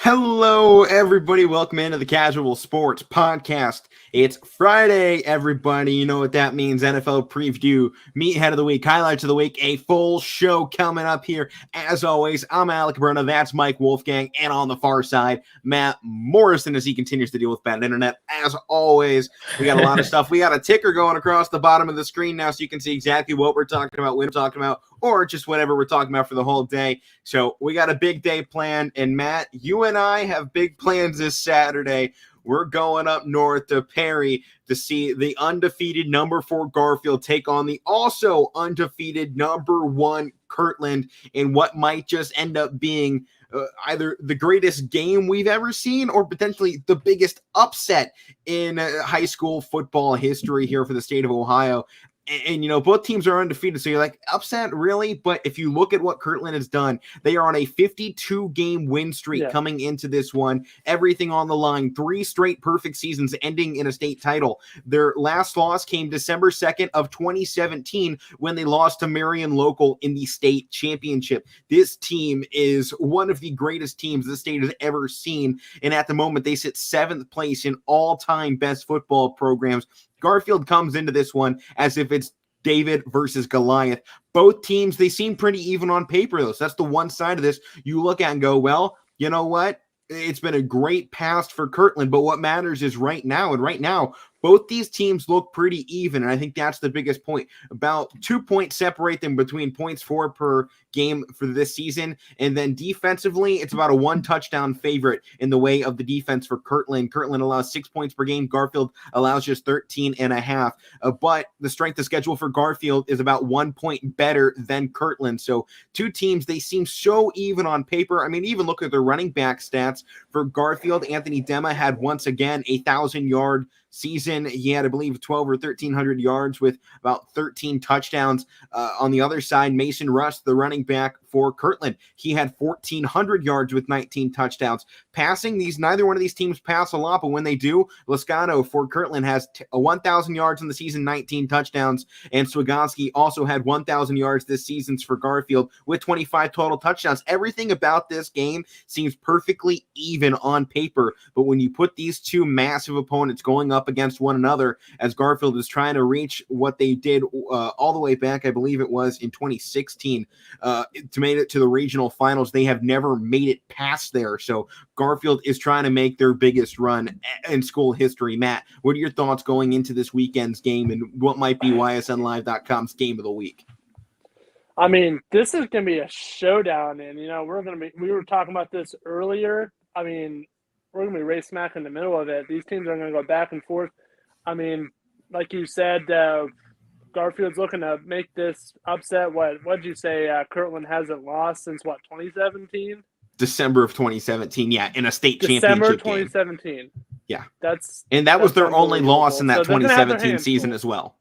Hello, everybody. Welcome into the Casual Sports Podcast. It's Friday, everybody. You know what that means. NFL preview, meathead of the week, highlights of the week, a full show coming up here. As always, I'm Alec Berna. That's Mike Wolfgang. And on the far side, Matt Morrison as he continues to deal with bad internet. As always, we got a lot of stuff. We got a ticker going across the bottom of the screen now so you can see exactly what we're talking about, when we're talking about, or just whatever we're talking about for the whole day. So we got a big day planned. And Matt, you and I have big plans this Saturday. We're going up north to Perry to see the undefeated number 4 Garfield take on the also undefeated number 1 Kirtland in what might just end up being either the greatest game we've ever seen or potentially the biggest upset in high school football history here for the state of Ohio. And, you know, both teams are undefeated, so you're like, upset, really? But if you look at what Kirtland has done, they are on a 52-game win streak coming into this one. Everything on the line. 3 straight perfect seasons ending in a state title. Their last loss came December 2nd of 2017 when they lost to Marion Local in the state championship. This team is one of the greatest teams the state has ever seen, and at the moment, they sit 7th place in all-time best football programs. Garfield comes into this one as if it's David versus Goliath. Both teams, they seem pretty even on paper, though. So that's the one side of this you look at and go, well, you know what? It's been a great past for Kirtland, but what matters is right now. And right now, both these teams look pretty even, and I think that's the biggest point. About 2 points separate them between points for per game for this season, and then defensively, it's about a 1-touchdown favorite in the way of the defense for Kirtland. Kirtland allows 6 points per game. Garfield allows just 13.5. But the strength of schedule for Garfield is about 1 point better than Kirtland. So two teams, they seem so even on paper. I mean, even look at their running back stats for Garfield. Anthony Dema had once again a 1,000-yard season. He had, I believe, 12 or 1,300 yards with about 13 touchdowns. On the other side, Mason Rust, the running back for Kirtland, he had 1,400 yards with 19 touchdowns. Passing, neither one of these teams pass a lot, but when they do, Lascano for Kirtland has 1,000 yards in the season, 19 touchdowns, and Swigonski also had 1,000 yards this season for Garfield with 25 total touchdowns. Everything about this game seems perfectly even on paper, but when you put these two massive opponents going up against one another, as Garfield is trying to reach what they did all the way back, I believe it was in 2016, to make it to the regional finals. They have never made it past there. So Garfield is trying to make their biggest run in school history. Matt, what are your thoughts going into this weekend's game and what might be YSNlive.com's game of the week? I mean, this is going to be a showdown, and, you know, we were talking about this earlier. I mean, we're going to be right smack in the middle of it. These teams are going to go back and forth. I mean, like you said, Garfield's looking to make this upset. What'd you say? Kirtland hasn't lost since, 2017? December of 2017, yeah, in a state December championship 2017. game. Yeah. That was their only loss in that 2017 season as well.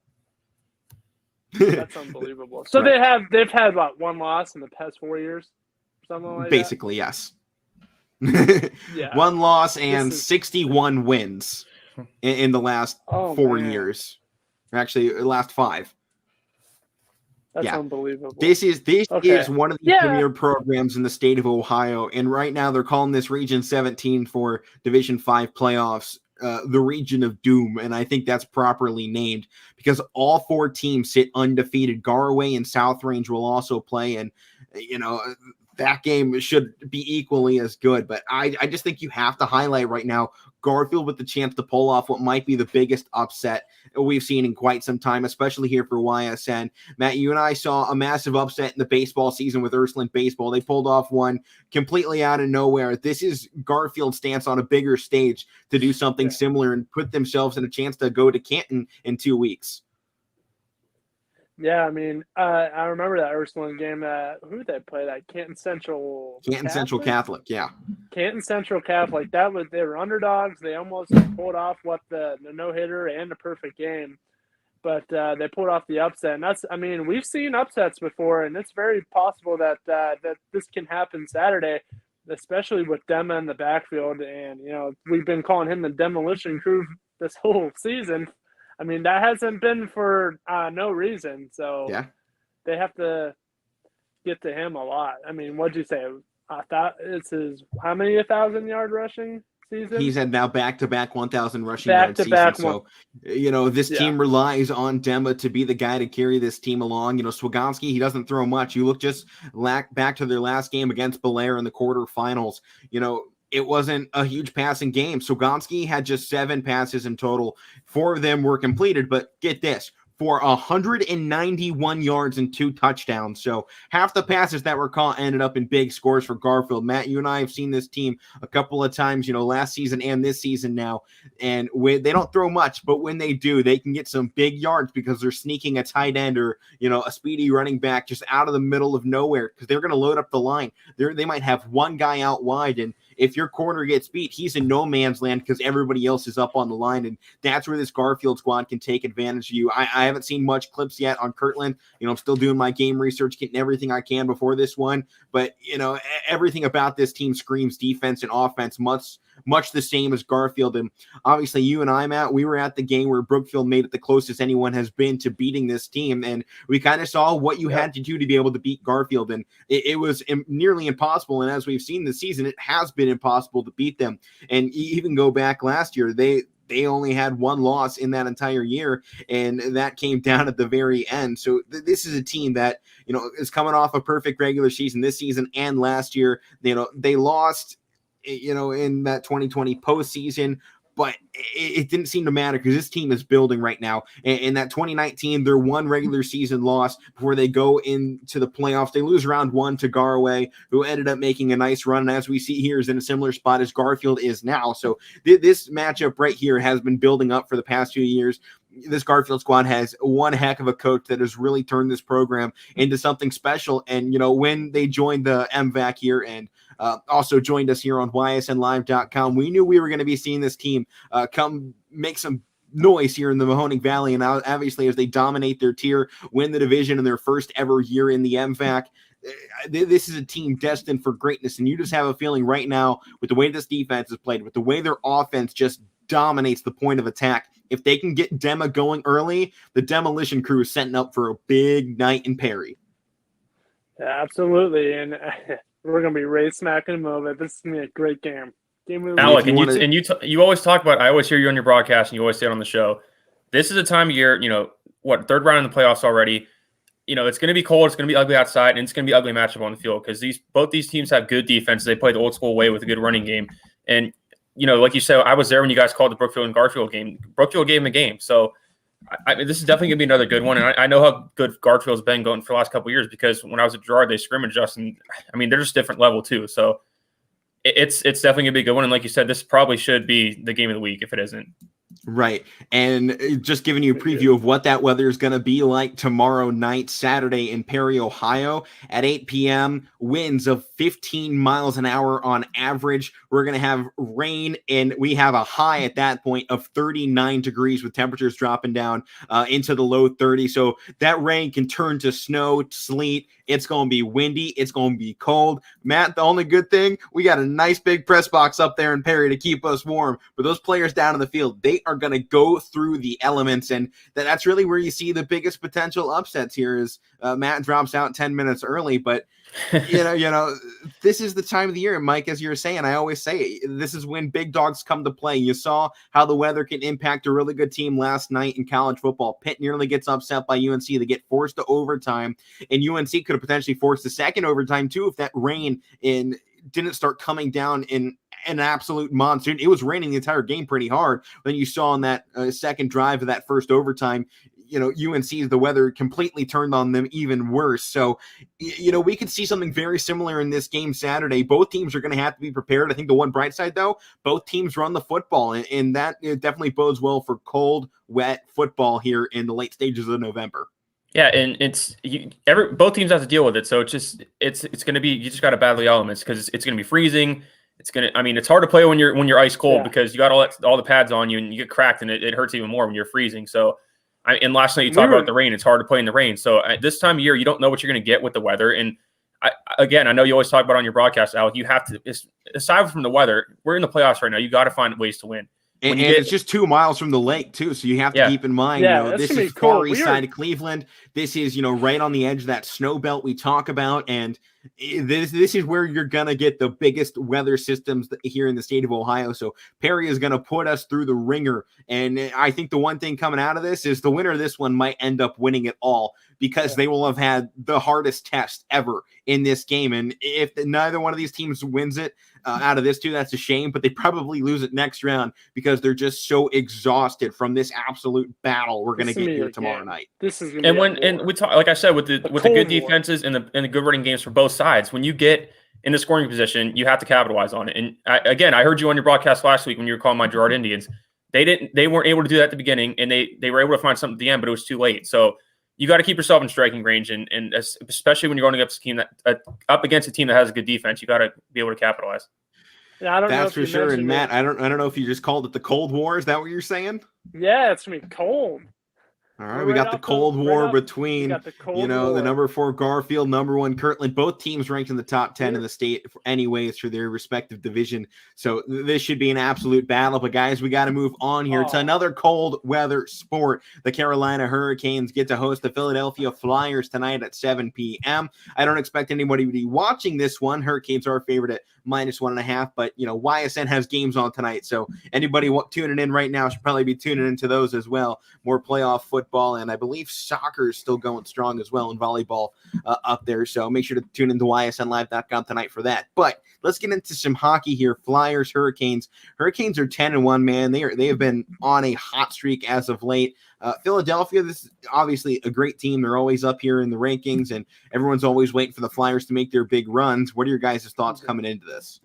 That's unbelievable. So right. they've had, one loss in the past 4 years? Something like Basically, that? Yes. Yeah. 1 loss and 61 wins in the last 4 years. Actually, the last 5. That's unbelievable. This is one of the premier programs in the state of Ohio, and right now they're calling this Region 17 for Division 5 playoffs, the Region of Doom, and I think that's properly named because all 4 teams sit undefeated. Garraway and South Range will also play, and you know that game should be equally as good. But I just think you have to highlight right now Garfield with the chance to pull off what might be the biggest upset we've seen in quite some time, especially here for YSN. Matt, you and I saw a massive upset in the baseball season with Ursuline Baseball. They pulled off one completely out of nowhere. This is Garfield's stance on a bigger stage to do something similar and put themselves in a chance to go to Canton in 2 weeks. Yeah, I mean, I remember that Ursuline game. Who did they play? That Canton Central Catholic, yeah. Canton Central Catholic. They were underdogs. They almost pulled off the no-hitter and a perfect game, but they pulled off the upset. And we've seen upsets before, and it's very possible that this can happen Saturday, especially with Dema in the backfield. And you know, we've been calling him the demolition crew this whole season. I mean, that hasn't been for no reason. So they have to get to him a lot. I mean, what'd you say? I thought it's his how many 1,000-yard rushing season? He's had now back-to-back 1,000 rushing yard season. So, this team relies on Demba to be the guy to carry this team along. Swagonski, he doesn't throw much. You look just back to their last game against Belair in the quarterfinals. It wasn't a huge passing game. Swagonski had just 7 passes in total. 4 of them were completed, but get this, for 191 yards and 2 touchdowns. So half the passes that were caught ended up in big scores for Garfield. Matt, you and I have seen this team a couple of times, last season and this season now. And they don't throw much, but when they do, they can get some big yards because they're sneaking a tight end or, a speedy running back just out of the middle of nowhere because they're going to load up the line. They might have one guy out wide, and if your corner gets beat, he's in no man's land because everybody else is up on the line, and that's where this Garfield squad can take advantage of you. I haven't seen much clips yet on Kirtland. I'm still doing my game research, getting everything I can before this one, but everything about this team screams defense and offense, much the same as Garfield. And obviously you and I, Matt, we were at the game where Brookfield made it the closest anyone has been to beating this team, and we kind of saw what you had to do to be able to beat Garfield, and it was nearly impossible. And as we've seen this season, it has been impossible to beat them. And even go back last year, they only had 1 loss in that entire year, and that came down at the very end. So this is a team that is coming off a perfect regular season this season and last year. They lost in that 2020 postseason, but it didn't seem to matter because this team is building right now. In that 2019, their 1 regular season loss before they go into the playoffs. They lose round 1 to Garaway, who ended up making a nice run. And as we see here, is in a similar spot as Garfield is now. So this matchup right here has been building up for the past few years. This Garfield squad has one heck of a coach that has really turned this program into something special. And, when they joined the MVAC here and also joined us here on YSNlive.com, we knew we were going to be seeing this team come make some noise here in the Mahoning Valley. And obviously, as they dominate their tier, win the division in their first ever year in the MVAC, this is a team destined for greatness. And you just have a feeling right now with the way this defense is played, with the way their offense just dominates the point of attack. If they can get Dema going early, the demolition crew is setting up for a big night in Perry. Yeah, absolutely. And we're going to be right smack in the middle of it. This is going to be a great game. Alec, you always talk about, I always hear you on your broadcast and you always say it on the show. This is a time of year, 3rd round in the playoffs already. It's going to be cold. It's going to be ugly outside, and it's going to be ugly matchup on the field because both these teams have good defenses. They play the old school way with a good running game. And, like you said, I was there when you guys called the Brookfield and Garfield game. Brookfield gave them a game. So this is definitely going to be another good one. And I know how good Garfield's been going for the last couple of years because when I was at Girard, they scrimmaged us. And, they're just different level too. So it's definitely going to be a good one. And like you said, this probably should be the game of the week if it isn't. Right. And just giving you a preview of what that weather is going to be like tomorrow night, Saturday in Perry, Ohio at 8 p.m. Winds of 15 miles an hour on average. We're going to have rain, and we have a high at that point of 39 degrees with temperatures dropping down into the low 30s. So that rain can turn to snow, sleet. It's going to be windy. It's going to be cold. Matt, the only good thing, we got a nice big press box up there in Perry to keep us warm. But those players down in the field, they are going to go through the elements, and that's really where you see the biggest potential upsets here is Matt drops out 10 minutes early, but this is the time of the year, Mike, as you're saying. I always say this is when big dogs come to play. You saw how the weather can impact a really good team last night in college football. Pitt nearly gets upset by UNC. They get forced to overtime, and UNC could have potentially forced the second overtime too if that rain didn't start coming down in an absolute monsoon. It was raining the entire game pretty hard. Then you saw on that second drive of that first overtime, UNC's the weather completely turned on them even worse. So, we could see something very similar in this game Saturday. Both teams are going to have to be prepared. I think the one bright side, though, both teams run the football, and that definitely bodes well for cold, wet football here in the late stages of November. Yeah, and both teams have to deal with it. So it's going to be, you just got to battle the elements because it's going to be freezing. It's hard to play when you're ice cold because you got all the pads on you and you get cracked and it hurts even more when you're freezing. So, and last night you talked about the rain. It's hard to play in the rain. So at this time of year, you don't know what you're going to get with the weather. And I know you always talk about on your broadcast, Alec, you have to, aside from the weather, we're in the playoffs right now. You got to find ways to win. And it's just 2 miles from the lake, too. So you have to keep in mind, this is far east side of Cleveland. This is, right on the edge of that snow belt we talk about. And this is where you're going to get the biggest weather systems here in the state of Ohio. So Perry is going to put us through the ringer. And I think the one thing coming out of this is the winner of this one might end up winning it all, because they will have had the hardest test ever in this game. And if neither one of these teams wins it out of this two, that's a shame, but they probably lose it next round because they're just so exhausted from this absolute battle we're going to get here tomorrow night. This is and we talk, like I said, with the good defenses and the good running games for both sides, when you get in the scoring position, you have to capitalize on it. And I heard you on your broadcast last week when you were calling my Girard Indians. They weren't able to do that at the beginning, and they were able to find something at the end, but it was too late. So you got to keep yourself in striking range, and especially when you're going up against a team that has a good defense, you got to be able to capitalize. Yeah, I don't know. That's for sure. And Matt, I don't know if you just called it the Cold War. Is that what you're saying? Yeah, it's gonna be cold. All right, we got the Cold War between, the number 4 Garfield, number 1 Kirtland, both teams ranked in the top 10 in the state anyways for their respective division. So this should be an absolute battle. But guys, we got to move on here to another cold weather sport. The Carolina Hurricanes get to host the Philadelphia Flyers tonight at 7 p.m. I don't expect anybody to be watching this one. Hurricanes are favored at -1.5, but YSN has games on tonight. So anybody tuning in right now should probably be tuning into those as well. More playoff football, and I believe soccer is still going strong as well, and volleyball up there. So make sure to tune into ysnlive.com tonight for that. But let's get into some hockey here. Flyers, Hurricanes. Hurricanes are 10-1, man. They have been on a hot streak as of late. Philadelphia, this is obviously a great team. They're always up here in the rankings, and everyone's always waiting for the Flyers to make their big runs. What are your guys' thoughts coming into this?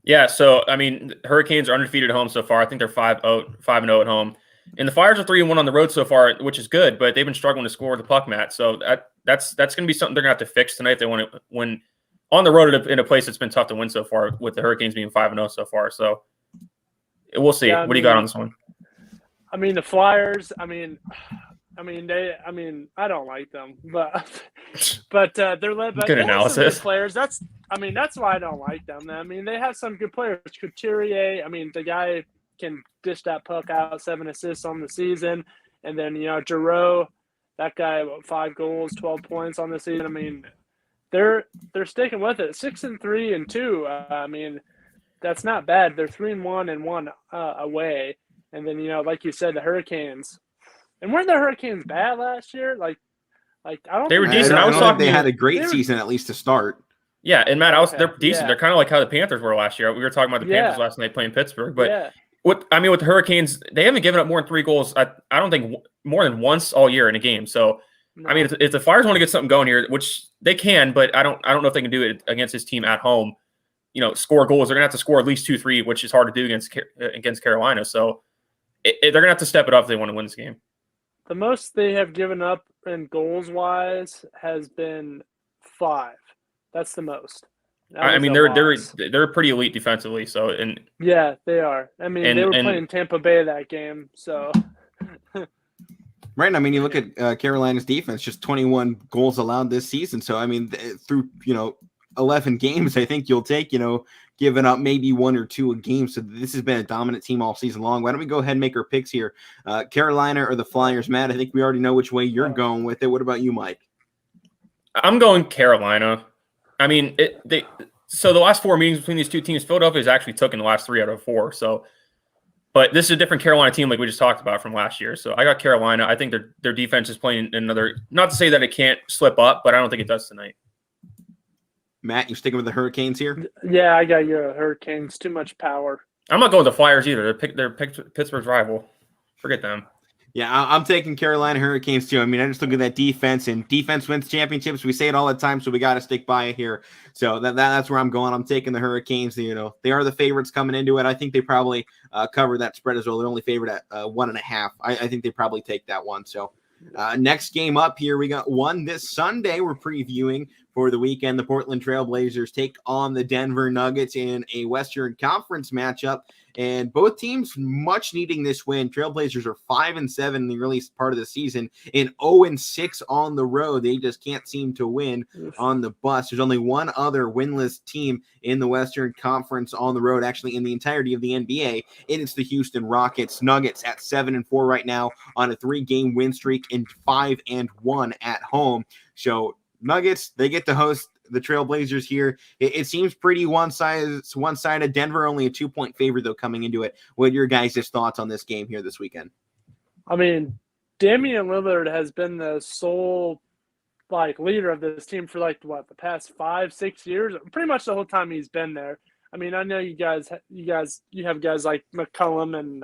Yeah, so, I mean, Hurricanes are undefeated at home so far. I think they're 5-0 at home. And the Flyers are 3-1 on the road so far, which is good, but they've been struggling to score the puck, Matt. So that's going to be something they're going to have to fix tonight if they want to win on the road in a place that's been tough to win so far, with the Hurricanes being 5-0 so far. So we'll see. What do you got on this one? I mean, the Flyers, I don't like them, but they're led by good analysis. Good players. That's why I don't like them. I mean, they have some good players. Couturier, the guy can dish that puck out, 7 assists on the season. And then, Giroux, that guy, 5 goals, 12 points on the season. I mean, they're sticking with it. 6-3 and 2. That's not bad. They're 3-1 and 1 away. And then, like you said, the Hurricanes. And weren't the Hurricanes bad last year? I don't. They were decent. I was talking. They had a great season at least to start. Yeah, and Matt, they're decent. Yeah. They're kind of like how the Panthers were last year. We were talking about the Panthers last night playing Pittsburgh, but with the Hurricanes, they haven't given up more than 3 goals. I don't think more than once all year in a game. So, no. I mean, if the Flyers want to get something going here, which they can, but I don't know if they can do it against this team at home. Score goals. They're gonna have to score at least 2-3, which is hard to do against Carolina. So they're gonna have to step it up if they want to win this game. The most they have given up in goals wise has been 5. That's the most. They're pretty elite defensively. So yeah, they are. I mean, they were playing Tampa Bay that game. So right. I mean, you look at Carolina's defense, just 21 goals allowed this season. So I mean, through 11 games, I think you'll take giving up maybe 1 or 2 a game. So this has been a dominant team all season long. Why don't we go ahead and make our picks here? Carolina or the Flyers? Matt, I think we already know which way you're going with it. What about you, Mike? I'm going Carolina. I mean, so the last 4 meetings between these two teams, Philadelphia has actually taken the last 3 out of 4. So, but this is a different Carolina team like we just talked about from last year. So I got Carolina. I think their defense is playing another, not to say that it can't slip up, but I don't think it does tonight. Matt, you sticking with the Hurricanes here? Yeah, I got your Hurricanes. Too much power. I'm not going with the Flyers either. They're Pittsburgh's rival. Forget them. Yeah, I'm taking Carolina Hurricanes too. I mean, I just look at that defense, and defense wins championships. We say it all the time, so we got to stick by it here. So that's where I'm going. I'm taking the Hurricanes. They are the favorites coming into it. I think they probably cover that spread as well. They're only favored at 1.5. I think they probably take that one. So next game up here, we got one this Sunday. We're previewing for the weekend. The Portland Trail Blazers take on the Denver Nuggets in a Western Conference matchup. And both teams much needing this win. Trailblazers are 5-7 in the early part of the season and 0-6 on the road. They just can't seem to win on the bus. There's only one other winless team in the Western Conference on the road, actually in the entirety of the NBA, and it's the Houston Rockets. Nuggets at 7-4 right now on a 3-game win streak and 5-1 at home. So Nuggets, they get to host the Trailblazers here. It seems pretty one-sided. Denver only a 2-point favorite, though, coming into it. What are your guys' thoughts on this game here this weekend? I mean, Damian Lillard has been the sole leader of this team for the past 5-6 years, pretty much the whole time he's been there. I mean, I know you have guys like McCollum and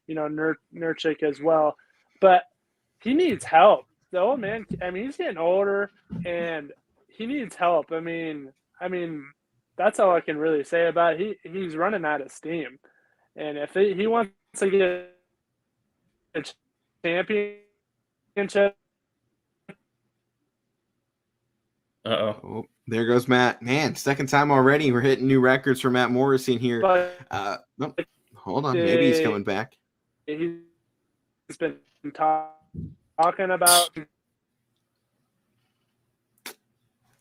Nurkic as well, but he needs help. The old man, I mean, he's getting older and he needs help. I mean, that's all I can really say about it. He's running out of steam, and if he wants to get a championship. Oh, there goes Matt. Man, second time already. We're hitting new records for Matt Morrison here. Hold on. Maybe he's coming back. He's been talking about.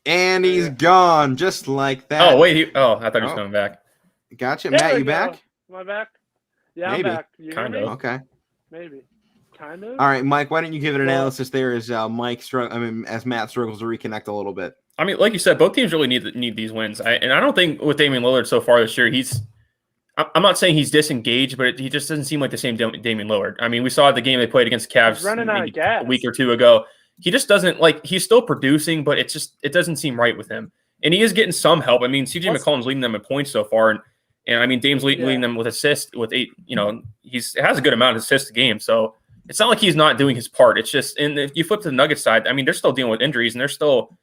And he's gone just like that. Oh, wait. I thought he was coming back. Gotcha. Matt, you back? Am I back? Yeah, maybe. I'm back. You kind of. Okay. Maybe. Kind of. All right, Mike, why don't you give it an analysis there as as Matt struggles to reconnect a little bit. I mean, like you said, both teams really need these wins. I don't think with Damian Lillard so far this year, I'm not saying he's disengaged, but he just doesn't seem like the same Damian Lillard. I mean, we saw the game they played against the Cavs maybe a week or two ago. He just doesn't he's still producing, but it doesn't seem right with him. And he is getting some help. I mean, CJ McCollum's leading them in points so far, and I mean Dame's leading them with assists with 8. He has a good amount of assists a game, so it's not like he's not doing his part. It's just, and if you flip to the Nuggets side, I mean, they're still dealing with injuries and they're still,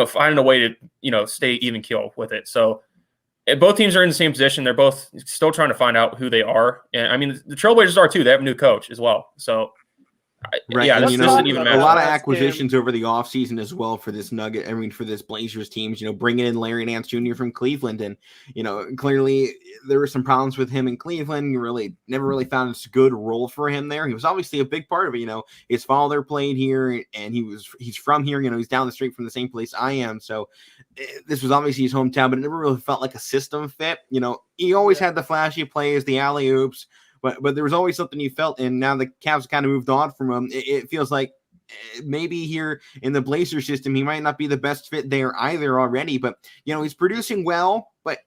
finding a way to, stay even keel with it. So both teams are in the same position. They're both still trying to find out who they are. And I mean, the Trailblazers are too. They have a new coach as well. So right. Yeah, and, this doesn't even matter. A lot of acquisitions over the offseason as well for this for this Blazers teams, bringing in Larry Nance Jr. from Cleveland. And, clearly there were some problems with him in Cleveland. He never really found a good role for him there. He was obviously a big part of it. His father played here and he's from here. He's down the street from the same place I am. So this was obviously his hometown, but it never really felt like a system fit. He always had the flashy plays, the alley-oops, But there was always something you felt, and now the Cavs kind of moved on from him. It feels like maybe here in the Blazers system, he might not be the best fit there either already. But, he's producing well, but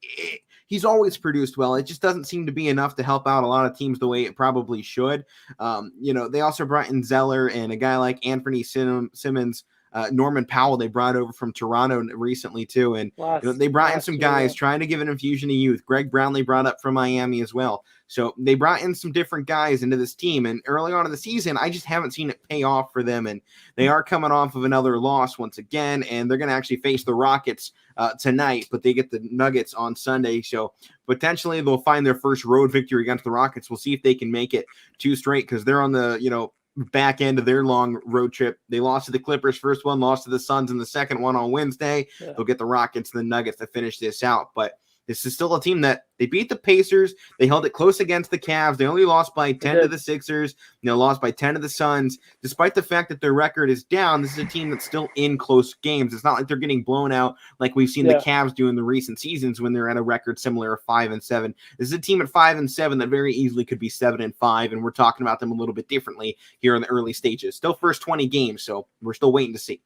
he's always produced well. It just doesn't seem to be enough to help out a lot of teams the way it probably should. They also brought in Zeller and a guy like Anthony Simmons, Norman Powell they brought over from Toronto recently too, and they brought in some guys trying to give an infusion of youth. Greg Brown they brought up from Miami as well. So they brought in some different guys into this team, and early on in the season, I just haven't seen it pay off for them, and they are coming off of another loss once again, and they're going to actually face the Rockets tonight, but they get the Nuggets on Sunday, so potentially they'll find their first road victory against the Rockets. We'll see if they can make it 2 straight because they're on the, back end of their long road trip. They lost to the Clippers first one, lost to the Suns in the second one on Wednesday. Yeah. They'll get the Rockets and the Nuggets to finish this out. But this is still a team that they beat the Pacers. They held it close against the Cavs. They only lost by 10 to the Sixers. Lost by 10 to the Suns. Despite the fact that their record is down, this is a team that's still in close games. It's not like they're getting blown out like we've seen the Cavs do in the recent seasons when they're at a record similar to 5-7. This is a team at 5-7 that very easily could be 7-5, and we're talking about them a little bit differently here in the early stages. Still first 20 games, so we're still waiting to see.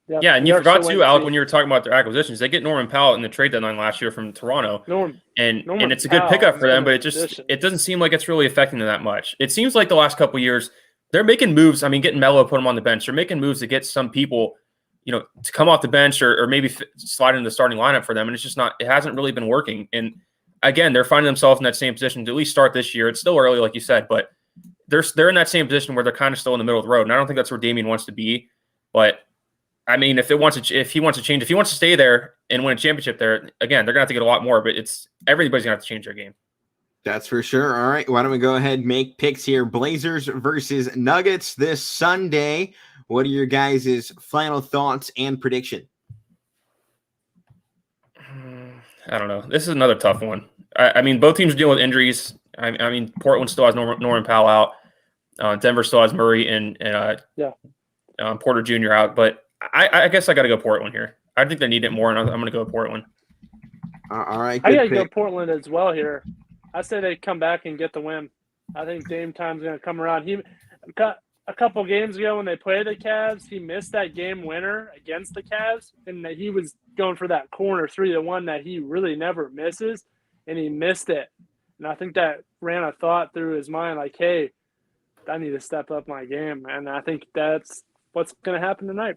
Yep. Yeah, and you forgot too, Alec, when you were talking about their acquisitions, they get Norman Powell in the trade deadline last year from Toronto, and it's a good pickup for them, but it doesn't seem like it's really affecting them that much. It seems like the last couple of years they're making moves. I mean, getting Melo, put him on the bench. They're making moves to get some people, to come off the bench or maybe slide into the starting lineup for them, and it's just not. It hasn't really been working. And again, they're finding themselves in that same position to at least start this year. It's still early, like you said, but they're in that same position where they're kind of still in the middle of the road. And I don't think that's where Damian wants to be, but. I mean, if he wants to change, if he wants to stay there and win a championship there, again, they're gonna have to get a lot more. But everybody's gonna have to change their game. That's for sure. All right, why don't we go ahead and make picks here? Blazers versus Nuggets this Sunday. What are your guys' final thoughts and prediction? I don't know. This is another tough one. I mean, both teams are dealing with injuries. I mean, Portland still has Norman Powell out. Denver still has Murray and Porter Jr. out, but. I guess I got to go Portland here. I think they need it more, and I'm going to go Portland. All right. I got to go Portland as well here. I say they come back and get the win. I think Dame Time's going to come around. He got a couple games ago when they played the Cavs, he missed that game winner against the Cavs, and he was going for that corner 3-1 that he really never misses, and he missed it. And I think that ran a thought through his mind like, hey, I need to step up my game. And I think that's what's going to happen tonight.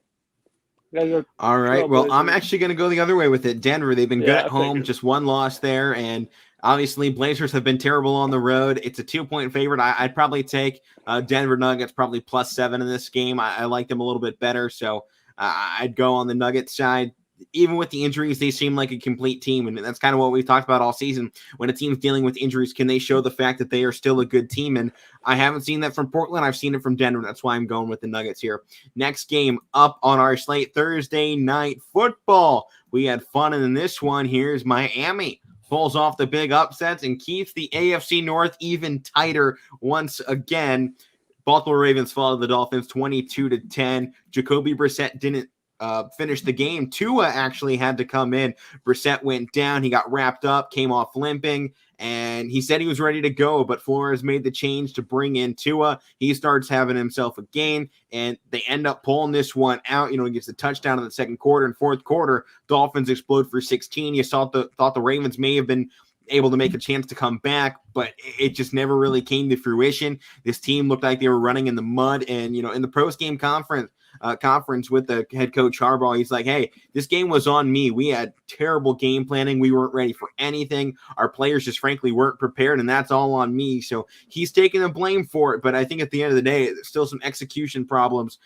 All right. Well, I'm actually going to go the other way with it. Denver, they've been good at home, just one loss there. And obviously, Blazers have been terrible on the road. It's a 2-point favorite. I'd probably take Denver Nuggets, probably +7 in this game. I like them a little bit better. So I'd go on the Nuggets side. Even with the injuries, they seem like a complete team. And that's kind of what we've talked about all season. When a team's dealing with injuries, can they show the fact that they are still a good team? And I haven't seen that from Portland. I've seen it from Denver. That's why I'm going with the Nuggets here. Next game up on our slate, Thursday Night Football. We had fun in this one. Here's Miami. Pulls off the big upsets and keeps the AFC North even tighter once again. Baltimore Ravens followed the Dolphins 22-10. Jacoby Brissett didn't finish the game. Tua actually had to come in. Brissett went down. He got wrapped up, came off limping, and he said he was ready to go, but Flores made the change to bring in Tua. He starts having himself a game, and they end up pulling this one out. He gets the touchdown in the second quarter. And fourth quarter, Dolphins explode for 16. You thought the Ravens may have been able to make a chance to come back, but it just never really came to fruition. This team looked like they were running in the mud, and in the post-game conference with the head coach Harbaugh, he's like, hey, this game was on me. We had terrible game planning. We weren't ready for anything. Our players just frankly weren't prepared, and that's all on me. So he's taking the blame for it. But I think at the end of the day, there's still some execution problems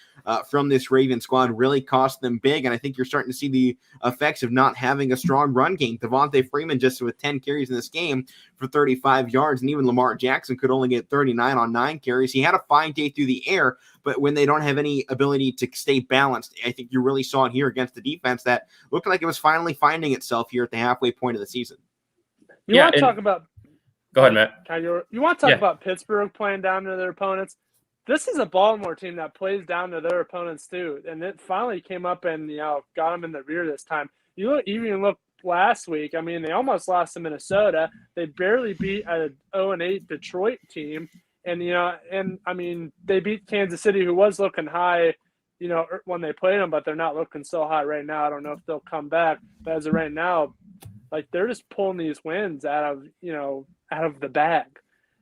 from this Raven squad really cost them big. And I think you're starting to see the effects of not having a strong run game. Devontae Freeman just with 10 carries in this game for 35 yards, and even Lamar Jackson could only get 39 on 9 carries. He had a fine day through the air, but when they don't have any ability to stay balanced, I think you really saw it here against the defense that looked like it was finally finding itself here at the halfway point of the season. You want to talk about – go ahead, Matt. You want to talk about Pittsburgh playing down to their opponents? This is a Baltimore team that plays down to their opponents too, and it finally came up and got them in the rear this time. You even look last week. I mean, they almost lost to Minnesota. They barely beat a 0-8 Detroit team. And, they beat Kansas City, who was looking high, when they played them, but they're not looking so high right now. I don't know if they'll come back. But as of right now, they're just pulling these wins out of the bag.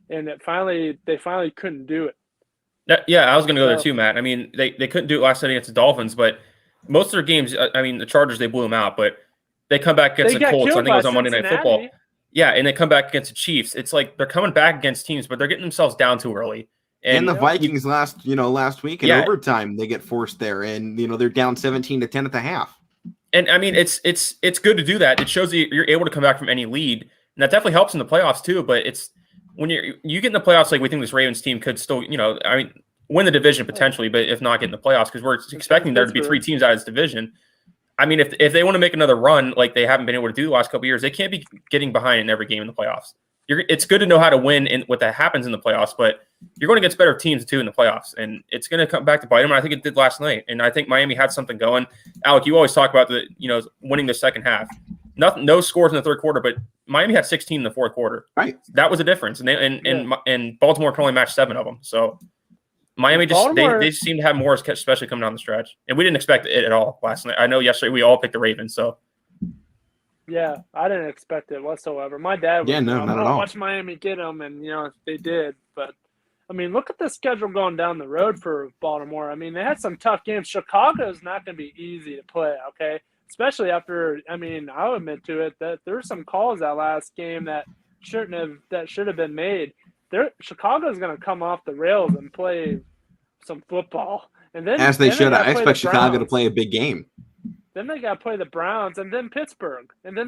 And they finally couldn't do it. I was going to go there too, Matt. I mean, they couldn't do it last night against the Dolphins, but most of their games, the Chargers, they blew them out, but they come back against the Colts. I think it was on Monday Night Football. Yeah, and they come back against the Chiefs. It's like they're coming back against teams, but they're getting themselves down too early. And the Vikings last week in overtime, they get forced there, and they're down 17-10 at the half. And I mean, it's good to do that. It shows that you're able to come back from any lead, and that definitely helps in the playoffs too. But it's when you get in the playoffs, like we think this Ravens team could still, win the division potentially, but if not get in the playoffs, because we're expecting there to be 3 teams out of this division. I mean, if they want to make another run like they haven't been able to do the last couple of years, they can't be getting behind in every game in the playoffs. It's good to know how to win in what that happens in the playoffs, but you're going against better teams too in the playoffs, and it's going to come back to bite them. And I think it did last night, and I think Miami had something going. Alec, you always talk about winning the second half. No scores in the third quarter, but Miami had 16 in the fourth quarter. Right, that was a difference, and Baltimore can only match 7 of them. So Miami they seem to have more, especially coming down the stretch, and we didn't expect it at all last night. I know yesterday we all picked the Ravens, so. Yeah, I didn't expect it whatsoever. My dad was not at all. Watch Miami get them, and they did. But I mean, look at the schedule going down the road for Baltimore. I mean, they had some tough games. Chicago's not going to be easy to play. Okay, especially after. I mean, I'll admit to it that there were some calls that last game that should have been made. Chicago's going to come off the rails and play some football, and then as they should. I expect Chicago to play a big game. Then they got to play the Browns, and then Pittsburgh, and then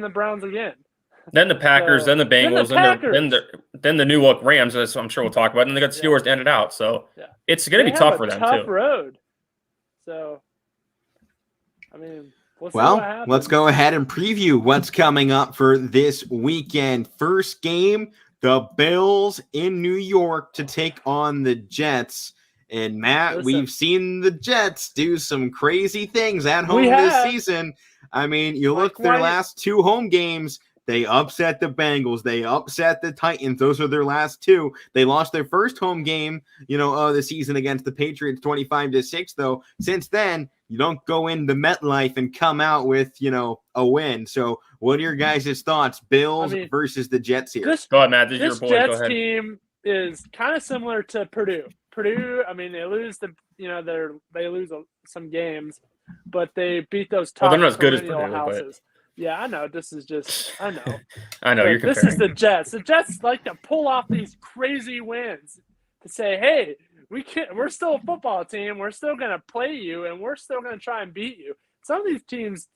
the Browns again. Then the Packers, then the Bengals, then the new look Rams, as I'm sure we'll talk about. And they got the Steelers to end it out. So it's going to be tough for them tough too. Road. So, I mean, let's go ahead and preview what's coming up for this weekend. First game, the Bills in New York to take on the Jets. And Matt, we've seen the Jets do some crazy things at home this season. I mean, you look their last 2 home games, They upset the Bengals. They upset the Titans. Those are their last two. They lost their first home game, the season against the Patriots 25-6, though. Since then, you don't go into MetLife and come out with, a win. So what are your guys' thoughts? Bills versus the Jets here. Go ahead, Matt. This is your boy. Jets Go ahead. team is kind of similar to Purdue. Purdue, they lose they lose some games, but they beat those top they're not as good as Purdue, houses. Yeah, I know. This is just I know. I know you're comparing. This is the Jets. The Jets like to pull off these crazy wins to say, "Hey, we're still a football team. We're still going to play you, and we're still going to try and beat you." Some of these teams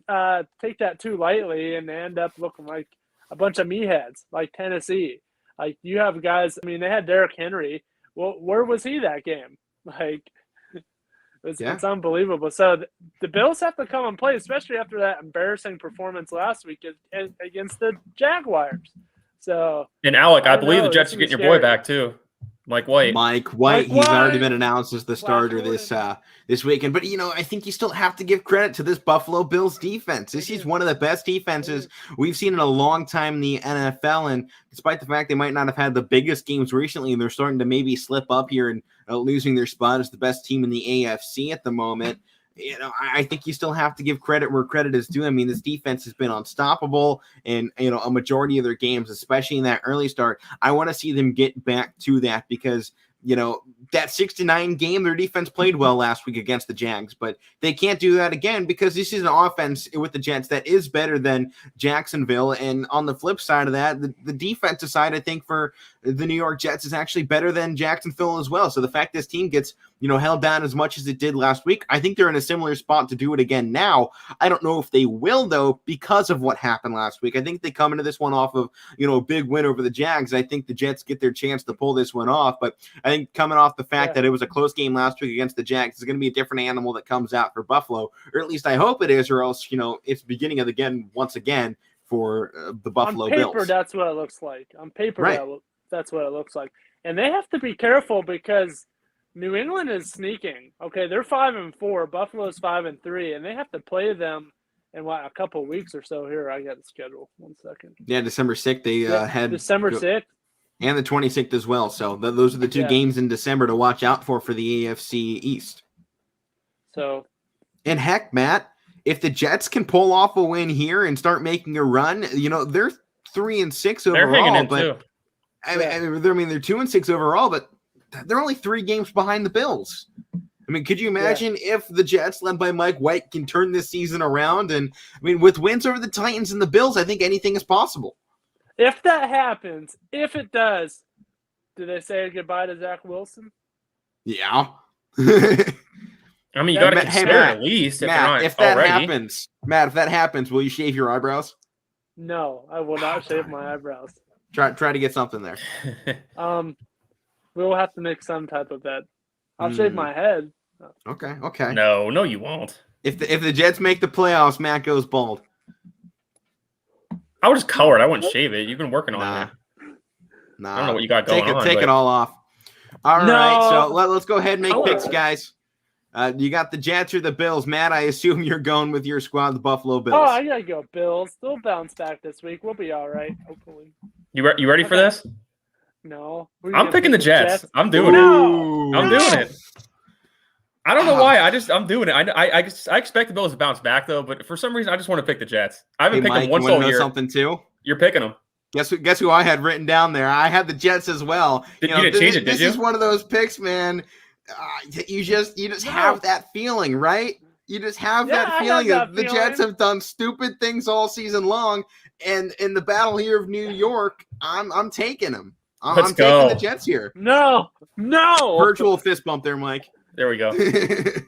take that too lightly, and they end up looking like a bunch of meatheads, like Tennessee. Like you have guys. They had Derrick Henry. Well, where was he that game? It's unbelievable. So the Bills have to come and play, especially after that embarrassing performance last week against the Jaguars. So and Alec, I believe the Jets are getting your boy back too. Mike White. He's already been announced as the starter this weekend. But, I think you still have to give credit to this Buffalo Bills defense. This is one of the best defenses we've seen in a long time in the NFL. And despite the fact they might not have had the biggest games recently, they're starting to maybe slip up here and losing their spot as the best team in the AFC at the moment. I think you still have to give credit where credit is due. This defense has been unstoppable in, a majority of their games, especially in that early start. I want to see them get back to that because, that 6-9 game, their defense played well last week against the Jags, but they can't do that again because this is an offense with the Jets that is better than Jacksonville. And on the flip side of that, the defensive side, I think for the New York Jets is actually better than Jacksonville as well. So the fact this team gets, held down as much as it did last week, I think they're in a similar spot to do it again now. I don't know if they will, though, because of what happened last week. I think they come into this one off of, a big win over the Jags. I think the Jets get their chance to pull this one off, but I think coming off the fact that it was a close game last week against the Jags is going to be a different animal that comes out for Buffalo, or at least I hope it is, or else, it's beginning of once again for the Buffalo Bills. On paper, that's what it looks like. On paper, that's what it looks like. And they have to be careful because New England is sneaking. Okay, they're 5-4. Buffalo's 5-3, and they have to play them in a couple of weeks or so. Here, I got the schedule. 1 second. Yeah, December 6th. They had December 6th. And the 26th as well. So those are the two games in December to watch out for the AFC East. So, and heck, Matt, if the Jets can pull off a win here and start making a run, they're 3-6 overall. But they're 2-6 overall, but they're only 3 games behind the Bills. Could you imagine if the Jets, led by Mike White, can turn this season around? And with wins over the Titans and the Bills, I think anything is possible. If that happens, if it does, do they say goodbye to Zach Wilson? Yeah. You got to consider at least. If that happens, will you shave your eyebrows? No, I will not shave my eyebrows. Try to get something there. We'll have to make some type of bet. I'll shave my head. Okay. No, you won't. If the Jets make the playoffs, Matt goes bald. I would just color it. I wouldn't shave it. You've been working on it. I don't know what you got going on. Take it all off. All right, so let's go ahead and make picks, guys. You got the Jets or the Bills. Matt, I assume you're going with your squad, the Buffalo Bills. Oh, I got to go Bills. They'll bounce back this week. We'll be all right, hopefully. You ready for this? No. I'm picking the Jets. I'm doing it. I'm doing it. I don't know why. I'm doing it. I expect the Bills to bounce back though, but for some reason I just want to pick the Jets. I haven't picked them once all year. Something too? You're picking them. Guess who I had written down there? I had the Jets as well. You didn't change it, did you? This is one of those picks, man. You just have that feeling, right? You just have that feeling that the Jets have done stupid things all season long, and in the battle here of New York, I'm taking them. I'm taking the Jets here. No. Virtual fist bump there, Mike. There we go. Okay,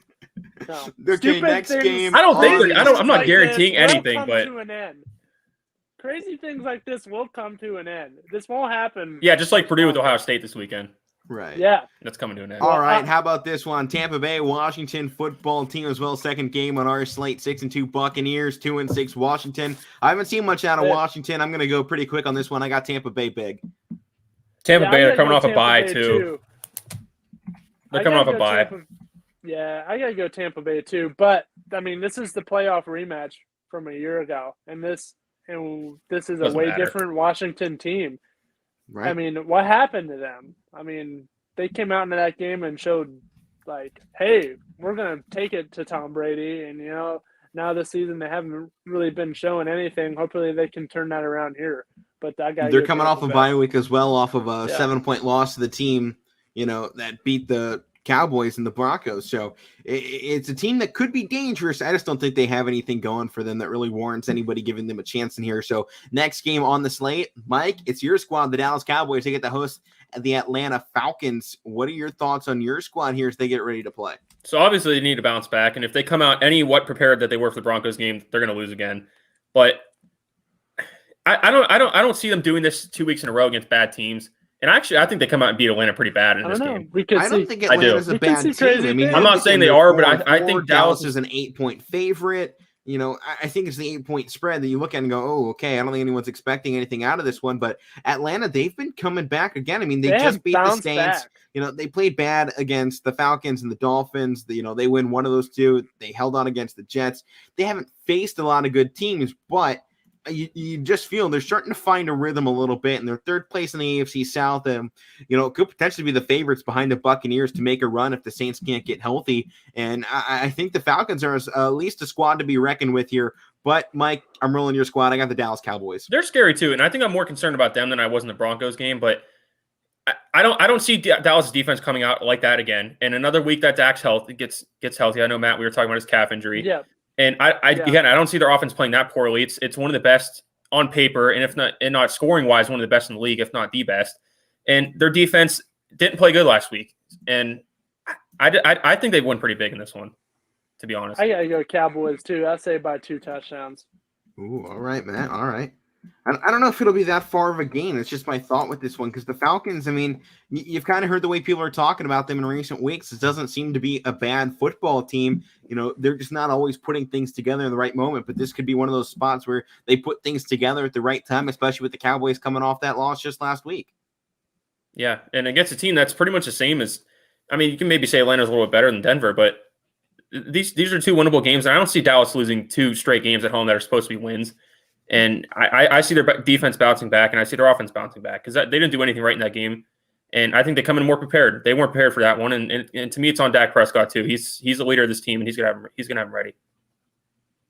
next game. I don't think I'm not guaranteeing anything, but to an end. Crazy things like this will come to an end. This won't happen. Yeah, just like Purdue with Ohio State this weekend. Right. Yeah. That's coming to an end. All right. How about this one? Tampa Bay, Washington football team as well. Second game on our slate. 6-2 Buccaneers, 2-6 Washington. I haven't seen much out of Washington. I'm going to go pretty quick on this one. I got Tampa Bay big. Tampa Bay are coming off a bye too. They're coming off a bye. Yeah, I got to go Tampa Bay too. But, this is the playoff rematch from a year ago. And and this is a Doesn't way matter. different Washington team. Right. I mean, what happened to them? I mean, they came out into that game and showed, like, hey, we're going to take it to Tom Brady. And, now this season they haven't really been showing anything. Hopefully they can turn that around here. But that guy, they're coming off a bye week as well, off of a 7-point loss to the team, that beat the Cowboys and the Broncos. So it's a team that could be dangerous. I just don't think they have anything going for them that really warrants anybody giving them a chance in here. So next game on the slate, Mike, it's your squad, the Dallas Cowboys. They get to host the Atlanta Falcons. What are your thoughts on your squad here as they get ready to play? So obviously they need to bounce back, and if they come out what prepared that they were for the Broncos game, they're going to lose again. But I don't see them doing this 2 weeks in a row against bad teams. And actually, I think they come out and beat Atlanta pretty bad in this game. I don't think Atlanta's a bad team. I mean, I'm not saying they are, but I think Dallas is an 8-point favorite. I think it's the 8-point spread that you look at and go, oh, okay, I don't think anyone's expecting anything out of this one. But Atlanta, they've been coming back again. I mean, they just beat the Saints. They played bad against the Falcons and the Dolphins. They win one of those two. They held on against the Jets. They haven't faced a lot of good teams, but you just feel they're starting to find a rhythm a little bit, and they're third place in the AFC South, and could potentially be the favorites behind the Buccaneers to make a run if the Saints can't get healthy. And I think the Falcons are at least a squad to be reckoned with here. But Mike, I'm rolling your squad. I got the Dallas Cowboys. They're scary too, and I think I'm more concerned about them than I was in the Broncos game. But I don't see Dallas' defense coming out like that again. And another week that Dak's gets healthy. I know, Matt, we were talking about his calf injury. Yeah. And again, I don't see their offense playing that poorly. It's one of the best on paper, and if not scoring wise, one of the best in the league, if not the best. And their defense didn't play good last week, and I think they won pretty big in this one, to be honest. I gotta go Cowboys too. I say by 2 touchdowns. Ooh, all right, man. All right. I don't know if it'll be that far of a game. It's just my thought with this one, because the Falcons, I mean, you've kind of heard the way people are talking about them in recent weeks. It doesn't seem to be a bad football team. They're just not always putting things together in the right moment, but this could be one of those spots where they put things together at the right time, especially with the Cowboys coming off that loss just last week. Yeah, and against a team that's pretty much the same as, I mean, you can maybe say Atlanta's a little bit better than Denver, but these are 2 winnable games, and I don't see Dallas losing 2 straight games at home that are supposed to be wins. And I see their defense bouncing back, and I see their offense bouncing back, because they didn't do anything right in that game. And I think they come in more prepared. They weren't prepared for that one. And to me, it's on Dak Prescott too. He's the leader of this team, and he's gonna have them ready.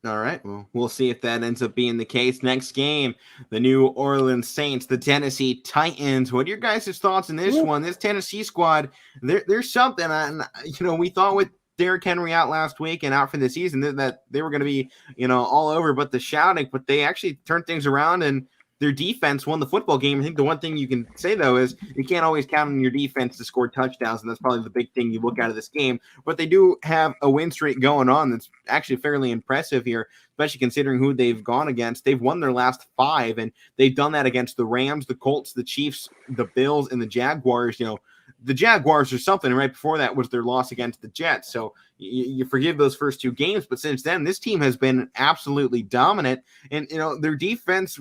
All right. Well, we'll see if that ends up being the case. Next game, the New Orleans Saints, the Tennessee Titans. What are your guys' thoughts on this one? This Tennessee squad, there's something. We thought with Derrick Henry out last week and out for the season that they were going to be, all over but the shouting, but they actually turned things around, and their defense won the football game. I think the one thing you can say, though, is you can't always count on your defense to score touchdowns, and that's probably the big thing you look out of this game. But they do have a win streak going on that's actually fairly impressive here, especially considering who they've gone against. They've won their last 5, and they've done that against the Rams, the Colts, the Chiefs, the Bills, and the Jaguars. The Jaguars or something, right before that was their loss against the Jets. So you forgive those first 2 games, but since then, this team has been absolutely dominant. And, their defense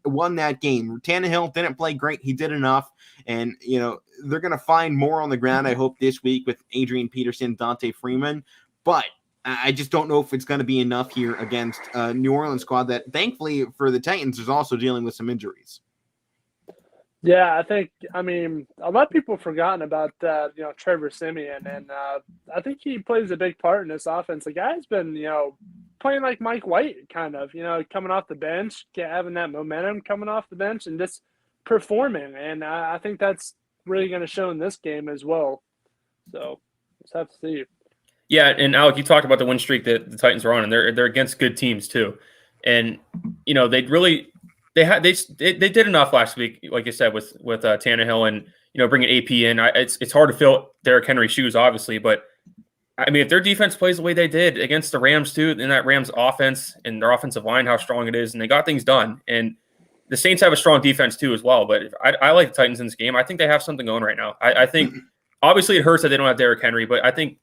won that game. Tannehill didn't play great. He did enough. And, they're going to find more on the ground, I hope, this week with Adrian Peterson, Dante Freeman. But I just don't know if it's going to be enough here against a New Orleans squad that, thankfully, for the Titans, is also dealing with some injuries. Yeah, a lot of people have forgotten about Trevor Siemian, and I think he plays a big part in this offense. The guy's been, playing like Mike White, kind of, coming off the bench, having that momentum coming off the bench and just performing. And I think that's really going to show in this game as well. So let's have to see. Yeah, and Alec, you talked about the win streak that the Titans are on, and they're against good teams too. And They did enough last week, like you said, with Tannehill and bringing AP in. It's hard to fill Derrick Henry's shoes, obviously, but I mean, if their defense plays the way they did against the Rams too, in that Rams offense and their offensive line, how strong it is, and they got things done. And the Saints have a strong defense too as well. But I like the Titans in this game. I think they have something going right now. I think obviously it hurts that they don't have Derrick Henry, but I think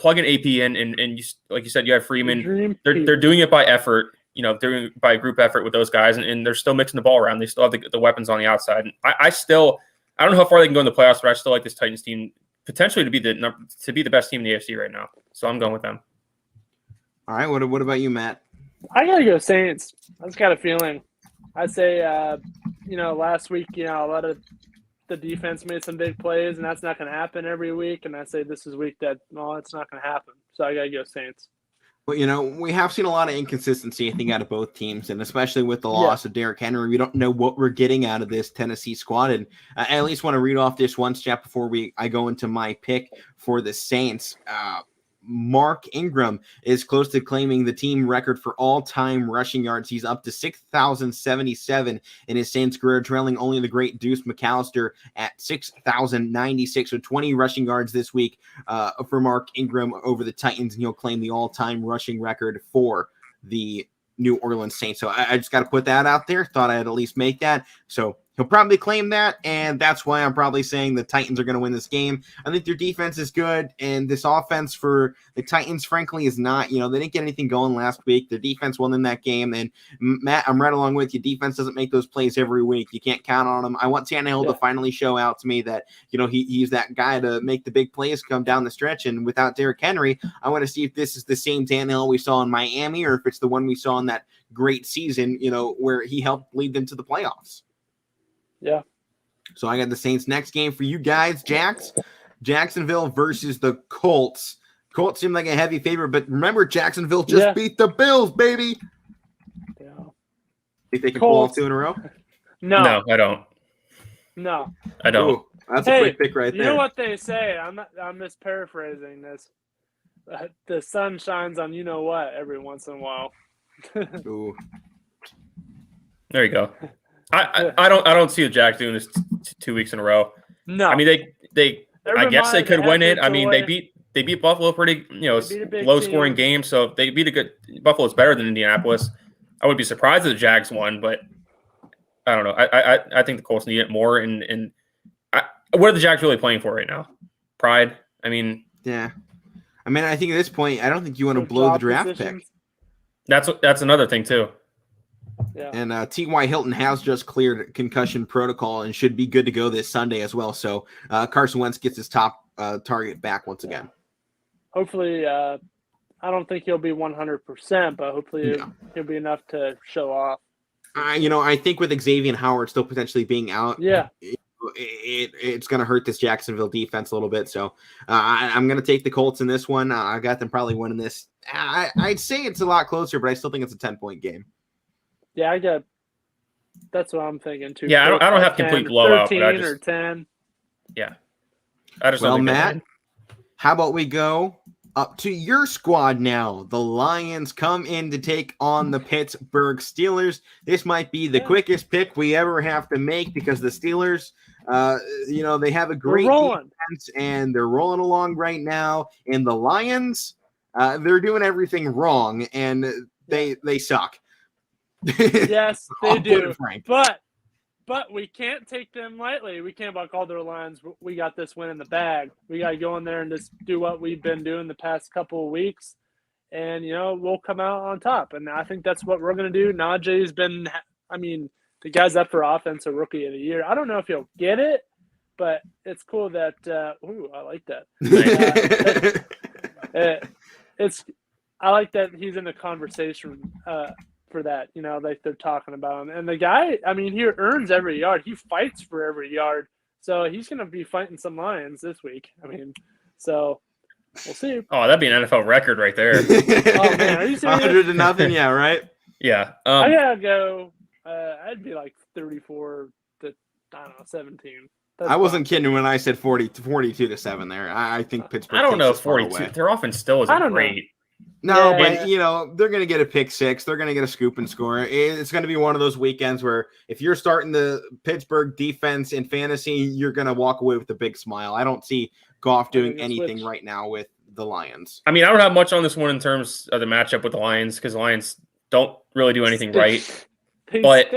plugging AP in and you, like you said, you have Freeman. They're doing it by effort. Doing by group effort with those guys, and they're still mixing the ball around. They still have the weapons on the outside. And I don't know how far they can go in the playoffs, but I still like this Titans team potentially to be the best team in the AFC right now. So I'm going with them. All right. What about you, Matt? I gotta go Saints. I just got a feeling. I'd say, last week, a lot of the defense made some big plays, and that's not going to happen every week. And I say this is week that, it's not going to happen. So I got to go Saints. Well, we have seen a lot of inconsistency, I think, out of both teams, and especially with the loss of Derrick Henry, we don't know what we're getting out of this Tennessee squad. And I at least want to read off this one stat before I go into my pick for the Saints. Mark Ingram is close to claiming the team record for all-time rushing yards. He's up to 6,077 in his Saints career, trailing only the great Deuce McAllister at 6,096. So 20 rushing yards this week for Mark Ingram over the Titans, and he'll claim the all-time rushing record for the New Orleans Saints. So I just got to put that out there. Thought I'd at least make that. So he'll probably claim that, and that's why I'm probably saying the Titans are going to win this game. I think their defense is good, and this offense for the Titans, frankly, is not. They didn't get anything going last week. Their defense won in that game, and Matt, I'm right along with you. Defense doesn't make those plays every week. You can't count on them. I want Tannehill to finally show out to me that, he's that guy to make the big plays come down the stretch, and without Derrick Henry, I want to see if this is the same Tannehill we saw in Miami or if it's the one we saw in that great season, where he helped lead them to the playoffs. Yeah. So I got the Saints next game for you guys. Jacksonville versus the Colts. Colts seem like a heavy favorite, but remember, Jacksonville just beat the Bills, baby. Yeah. Think they can pull off 2 in a row? No, I don't. No. I don't. Ooh, that's a quick pick right there. You know what they say? I'm just paraphrasing this. The sun shines on you-know-what every once in a while. Ooh. There you go. I don't see the Jacks doing this 2 weeks in a row. No, I mean they I guess they could win it. I mean they beat Buffalo pretty low scoring game, so if they beat a good Buffalo's better than Indianapolis. I would be surprised if the Jags won, but I don't know. I think the Colts need it more. And what are the Jags really playing for right now? Pride. I mean, yeah. I mean, I think at this point, I don't think you want to blow the draft pick. That's another thing too. Yeah. And T.Y. Hilton has just cleared concussion protocol and should be good to go this Sunday as well. So Carson Wentz gets his top target back once again. Hopefully, I don't think he'll be 100%, but hopefully he'll be enough to show off. I think with Xavier Howard still potentially being out, it's going to hurt this Jacksonville defense a little bit. So I'm going to take the Colts in this one. I got them probably winning this. I'd say it's a lot closer, but I still think it's a 10-point game. Yeah, that's what I'm thinking too. Yeah, I don't have complete blowout. 13 or 10. Yeah. I just don't think Matt, how about we go up to your squad now? The Lions come in to take on the Pittsburgh Steelers. This might be the quickest pick we ever have to make because the Steelers, they have a great defense and they're rolling along right now. And the Lions, they're doing everything wrong and they suck. Yes, they do. But we can't take them lightly. We can't call their lines. We got this win in the bag. We got to go in there and just do what we've been doing the past couple of weeks, and we'll come out on top. And I think that's what we're going to do. Najee's been. I mean, the guy's up for offensive rookie of the year. I don't know if he'll get it, but it's cool that. I like that. I like that he's in the conversation. For that, like they're talking about him. And the guy, I mean, he earns every yard. He fights for every yard. So he's going to be fighting some Lions this week. I mean, so we'll see. Oh, that'd be an NFL record right there. Oh, man, are you serious? 100-0, yeah, right? Yeah. I got to go, I'd be like 34 to, 17. I wasn't kidding when I said 42-7 there. I think Pittsburgh. I don't know, 42. Their offense still isn't great. No, but they're going to get a pick six. They're going to get a scoop and score. It's going to be one of those weekends where if you're starting the Pittsburgh defense in fantasy, you're going to walk away with a big smile. I don't see Goff doing anything right now with the Lions. I mean, I don't have much on this one in terms of the matchup with the Lions because the Lions don't really do anything right. But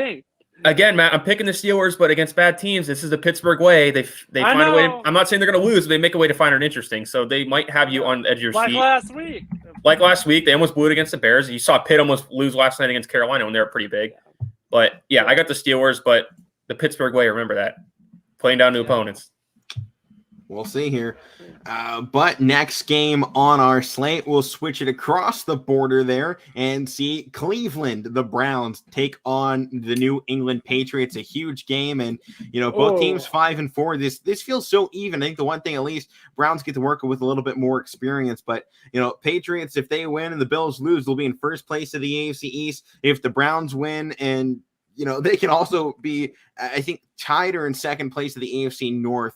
again, Matt, I'm picking the Steelers, but against bad teams, this is the Pittsburgh way. They find a way. I'm not saying they're going to lose, but they make a way to find it interesting. So they might have you on the edge of your seat. Like last week, they almost blew it against the Bears. You saw Pitt almost lose last night against Carolina when they were pretty big. But I got the Steelers, but the Pittsburgh way. Remember that playing down to opponents. We'll see here. But next game on our slate, we'll switch it across the border there and see Cleveland, the Browns, take on the New England Patriots. A huge game, and both teams 5-4. This feels so even. I think the one thing, at least, Browns get to work with a little bit more experience. But Patriots, if they win and the Bills lose, they'll be in first place of the AFC East. If the Browns win and they can also be, I think, tied or in second place of the AFC North.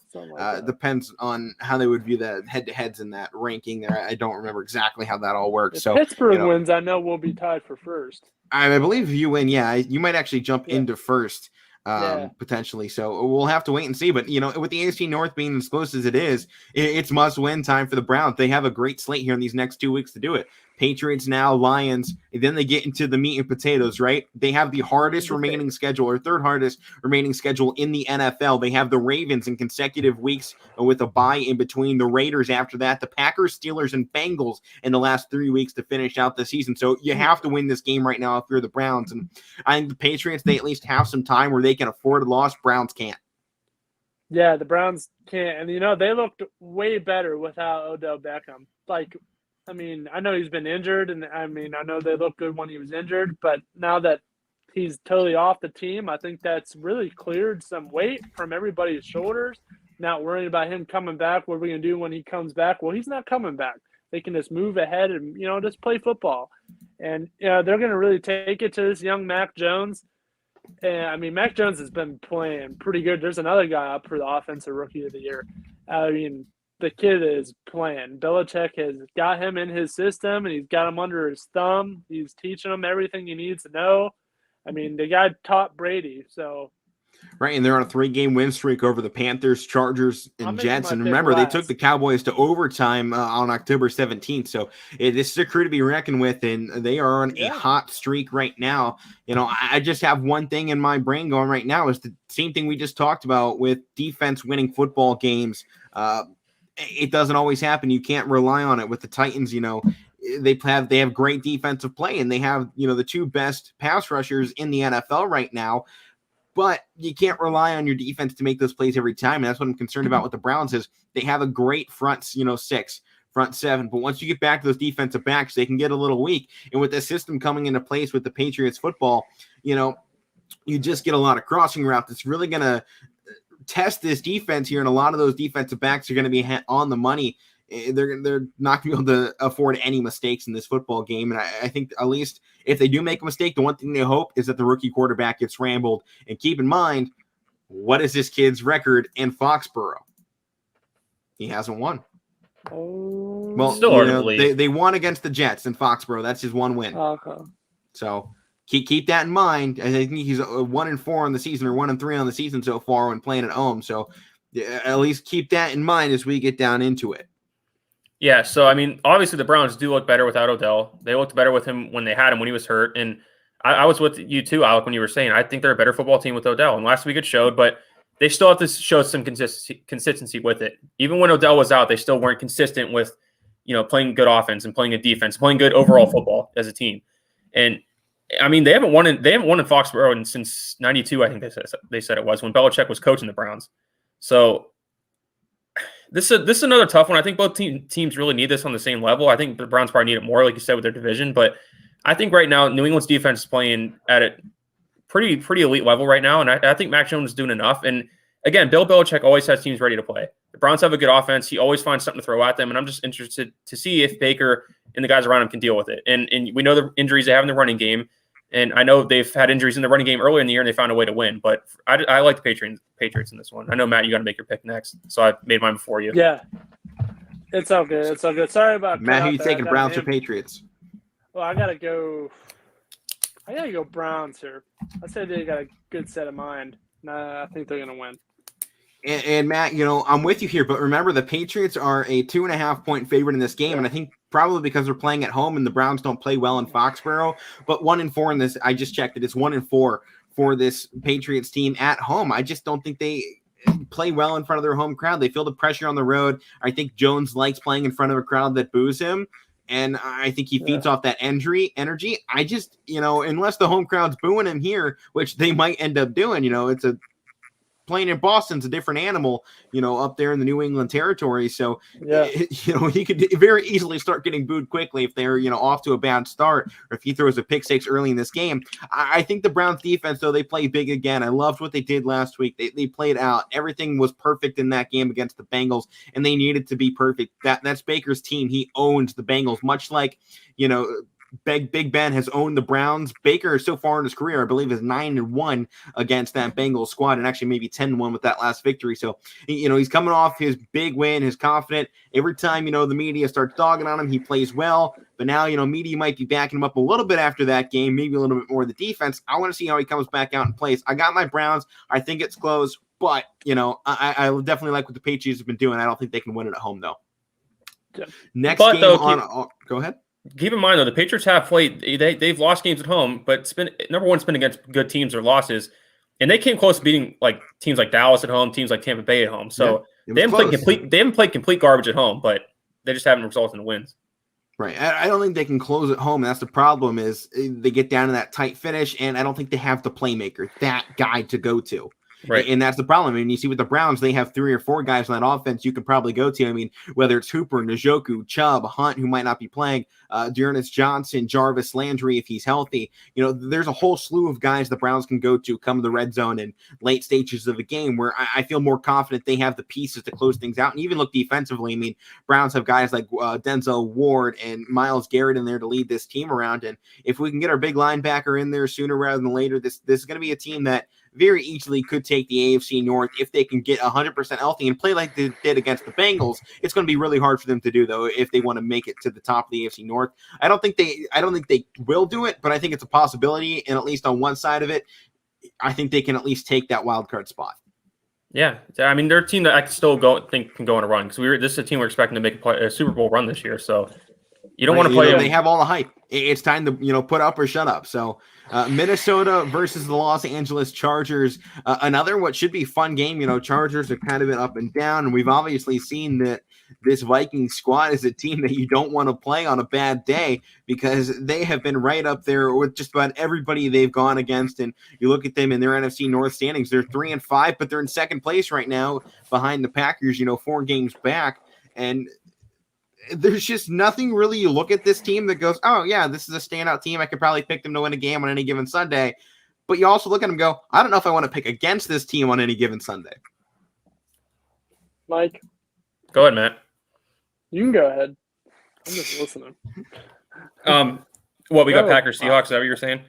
Depends on how they would view the head-to-heads in that ranking there. I don't remember exactly how that all works. If Pittsburgh wins, I know we'll be tied for first. I believe if you win, you might actually jump into first. Potentially. So we'll have to wait and see. But, with the AFC North being as close as it is, it's must-win time for the Browns. They have a great slate here in these next 2 weeks to do it. Patriots now, Lions, and then they get into the meat and potatoes, right? They have the hardest remaining schedule, or third hardest remaining schedule in the NFL. They have the Ravens in consecutive weeks with a bye in between. The Raiders after that, the Packers, Steelers, and Bengals in the last 3 weeks to finish out the season. So you have to win this game right now if you're the Browns. And I think the Patriots, they at least have some time where they can afford a loss. Browns can't. Yeah, the Browns can't. And, they looked way better without Odell Beckham. I know he's been injured, and I know they looked good when he was injured, but now that he's totally off the team, I think that's really cleared some weight from everybody's shoulders. Not worrying about him coming back. What are we going to do when he comes back? Well, he's not coming back. They can just move ahead and, just play football. And, they're going to really take it to this young Mac Jones. And, Mac Jones has been playing pretty good. There's another guy up for the Offensive Rookie of the Year. The kid is playing. Belichick has got him in his system, and he's got him under his thumb. He's teaching him everything he needs to know. The guy taught Brady, so. Right, and they're on a 3-game win streak over the Panthers, Chargers, and Jets. And remember, they took the Cowboys to overtime on October 17th. So this is a crew to be reckoned with, and they are on a hot streak right now. I just have one thing in my brain going right now is the same thing we just talked about with defense winning football games. It doesn't always happen. You can't rely on it. With the Titans, they have great defensive play, and they have, the two best pass rushers in the NFL right now. But you can't rely on your defense to make those plays every time. And that's what I'm concerned about with the Browns is they have a great front, 6, front 7. But once you get back to those defensive backs, they can get a little weak. And with the system coming into place with the Patriots football, you just get a lot of crossing routes. It's really going to test this defense here, and a lot of those defensive backs are going to be on the money. They're not going to be able to afford any mistakes in this football game. And I think at least if they do make a mistake, the one thing they hope is that the rookie quarterback gets rambled. And keep in mind, what is this kid's record in Foxborough? He hasn't won. Well, they won against the Jets in Foxborough. That's his one win. Okay. So keep that in mind. I think he's 1-4 on the season, or 1-3 on the season so far when playing at home. So at least keep that in mind as we get down into it. Yeah, so obviously the Browns do look better without Odell. They looked better with him when they had him when he was hurt. And I was with you too, Alec, when you were saying I think they're a better football team with Odell. And last week it showed, but they still have to show some consistency with it. Even when Odell was out, they still weren't consistent with, playing good offense and playing good defense, playing good overall football as a team. And they haven't won in Foxborough since '92. I think they said it was when Belichick was coaching the Browns. So this is another tough one. I think both teams really need this on the same level. I think the Browns probably need it more, like you said, with their division. But I think right now New England's defense is playing at a pretty elite level right now, and I think Mac Jones is doing enough. And again, Bill Belichick always has teams ready to play. The Browns have a good offense. He always finds something to throw at them, and I'm just interested to see if Baker and the guys around him can deal with it. And we know the injuries they have in the running game. And I know they've had injuries in the running game earlier in the year, and they found a way to win. But I like the Patriots in this one. I know, Matt, you got to make your pick next, so I made mine before you. Yeah, it's all good. It's all good. Sorry about Matt. Who you taking, Browns or Patriots? Well, I gotta go Browns here. I said they got a good set of mind. Nah, I think they're gonna win. And Matt, I'm with you here, but remember the Patriots are a 2.5-point favorite in this game, and I think probably because they're playing at home and the Browns don't play well in Foxborough. But 1-4 in this, I just checked it. It's 1-4 for this Patriots team at home. I just don't think they play well in front of their home crowd. They feel the pressure on the road. I think Jones likes playing in front of a crowd that boos him, and I think he feeds off that energy. I just, unless the home crowd's booing him here, which they might end up doing, it's a playing in Boston's a different animal, up there in the New England territory. So, he could very easily start getting booed quickly if they're, off to a bad start, or if he throws a pick six early in this game. I think the Browns defense, though, they play big again. I loved what they did last week. They played out. Everything was perfect in that game against the Bengals, and they needed to be perfect. That's Baker's team. He owns the Bengals, much like, Big Ben has owned the Browns. Baker, so far in his career, I believe, is 9-1 against that Bengals squad, and actually maybe 10-1 with that last victory. So, he's coming off his big win, his confident. Every time, the media starts dogging on him, he plays well. But now, media might be backing him up a little bit after that game, maybe a little bit more of the defense. I want to see how he comes back out and plays. I got my Browns. I think it's close, but, I definitely like what the Patriots have been doing. I don't think they can win it at home, though. Yeah. Next game go ahead. Keep in mind, though, the Patriots have played – they've lost games at home, but number one, it's been against good teams or losses. And they came close to beating teams like Dallas at home, teams like Tampa Bay at home. So they haven't played complete garbage at home, but they just haven't resulted in wins. Right. I don't think they can close at home. That's the problem, is they get down to that tight finish, and I don't think they have the playmaker, that guy to go to. Right. And that's the problem. I mean, you see with the Browns, they have 3 or 4 guys on that offense you can probably go to. I mean, whether it's Hooper, Njoku, Chubb, Hunt, who might not be playing, Dearness Johnson, Jarvis Landry, if he's healthy. There's a whole slew of guys the Browns can go to come to the red zone in late stages of the game where I feel more confident they have the pieces to close things out and even look defensively. I mean, Browns have guys like Denzel Ward and Myles Garrett in there to lead this team around. And if we can get our big linebacker in there sooner rather than later, this is going to be a team that very easily could take the AFC North if they can get 100% healthy and play like they did against the Bengals. It's going to be really hard for them to do, though, if they want to make it to the top of the AFC North. I don't think they will do it, but I think it's a possibility. And at least on one side of it, I think they can at least take that wild card spot. Yeah, I mean, they're a team that I still think can go on a run, because this is a team we're expecting to make a Super Bowl run this year. So you don't want to play. They have all the hype. It's time to put up or shut up. So Minnesota versus the Los Angeles Chargers, another what should be fun game. Chargers have kind of been up and down, and we've obviously seen that this Vikings squad is a team that you don't want to play on a bad day, because they have been right up there with just about everybody they've gone against. And you look at them in their NFC North standings, they're 3-5, but they're in second place right now behind the Packers, 4 games back. And there's just nothing really you look at this team that goes, oh, yeah, this is a standout team. I could probably pick them to win a game on any given Sunday. But you also look at them and go, I don't know if I want to pick against this team on any given Sunday. Mike? Go ahead, Matt. You can go ahead. I'm just listening. We got Packers, Seahawks. Is that what you were saying?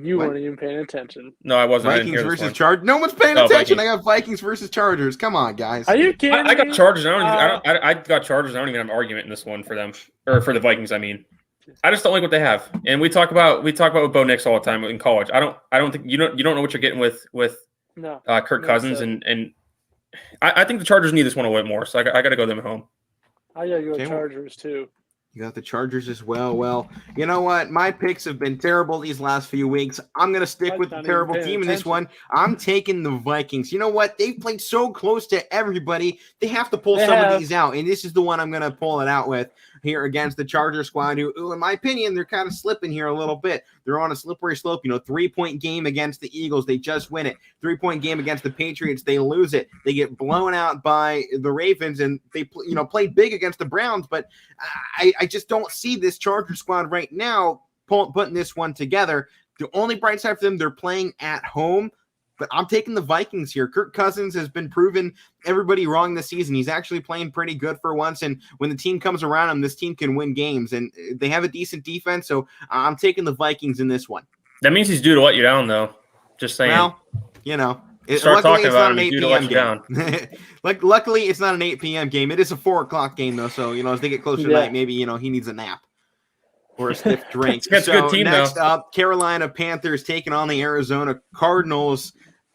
You weren't even paying attention. No, I wasn't. Vikings versus Chargers. No one's paying attention. Vikings. I got Vikings versus Chargers. Come on, guys. Are you kidding I got Chargers. I got Chargers. I don't even have an argument in this one for them, or for the Vikings. I mean, I just don't like what they have. And we talk about with Bo Nix all the time in college. I don't think you don't know what you're getting with Kirk Cousins, and I think the Chargers need this one a little bit more. So I got to go them at home. I got to go Chargers too. You got the Chargers as well. Well, you know what? My picks have been terrible these last few weeks. I'm going to stick with the terrible team in this one. I'm taking the Vikings. You know what? They've played so close to everybody. They have to pull some of these out, and this is the one I'm going to pull it out with here against the Chargers squad, who, in my opinion, they're kind of slipping here a little bit. They're on a slippery slope. 3-point game against the Eagles, they just win it. 3-point game against the Patriots, they lose it. They get blown out by the Ravens, and they played big against the Browns, but I just don't see this Chargers squad right now putting this one together. The only bright side for them, they're playing at home, but I'm taking the Vikings here. Kirk Cousins has been proving everybody wrong this season. He's actually playing pretty good for once, and when the team comes around him, this team can win games, and they have a decent defense, so I'm taking the Vikings in this one. That means he's due to let you down, though. Just saying. Well, Start talking about him. He's due to let you down. Luckily, it's not an 8 p.m. game. It is a 4 o'clock game, though, so, as they get closer to night, maybe, he needs a nap or a stiff drink. That's a good team, next though. up, Carolina Panthers taking on the Arizona Cardinals.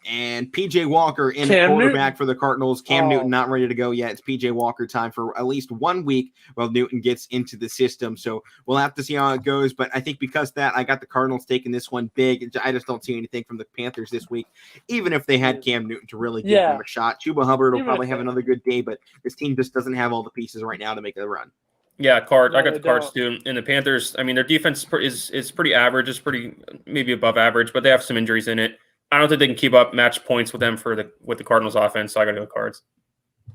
And P.J. Walker in the quarterback for the Cardinals. Cam Newton not ready to go yet. It's P.J. Walker time for at least 1 week while Newton gets into the system. So we'll have to see how it goes. But I think because of that, I got the Cardinals taking this one big. I just don't see anything from the Panthers this week, even if they had Cam Newton to really give them a shot. Chuba Hubbard will probably have another good day, but this team just doesn't have all the pieces right now to make a run. Yeah, I got the Cards too. And the Panthers, I mean, their defense is pretty average. It's pretty maybe above average, but they have some injuries in it. I don't think they can keep up match points with them with the Cardinals offense. So I got to go Cards.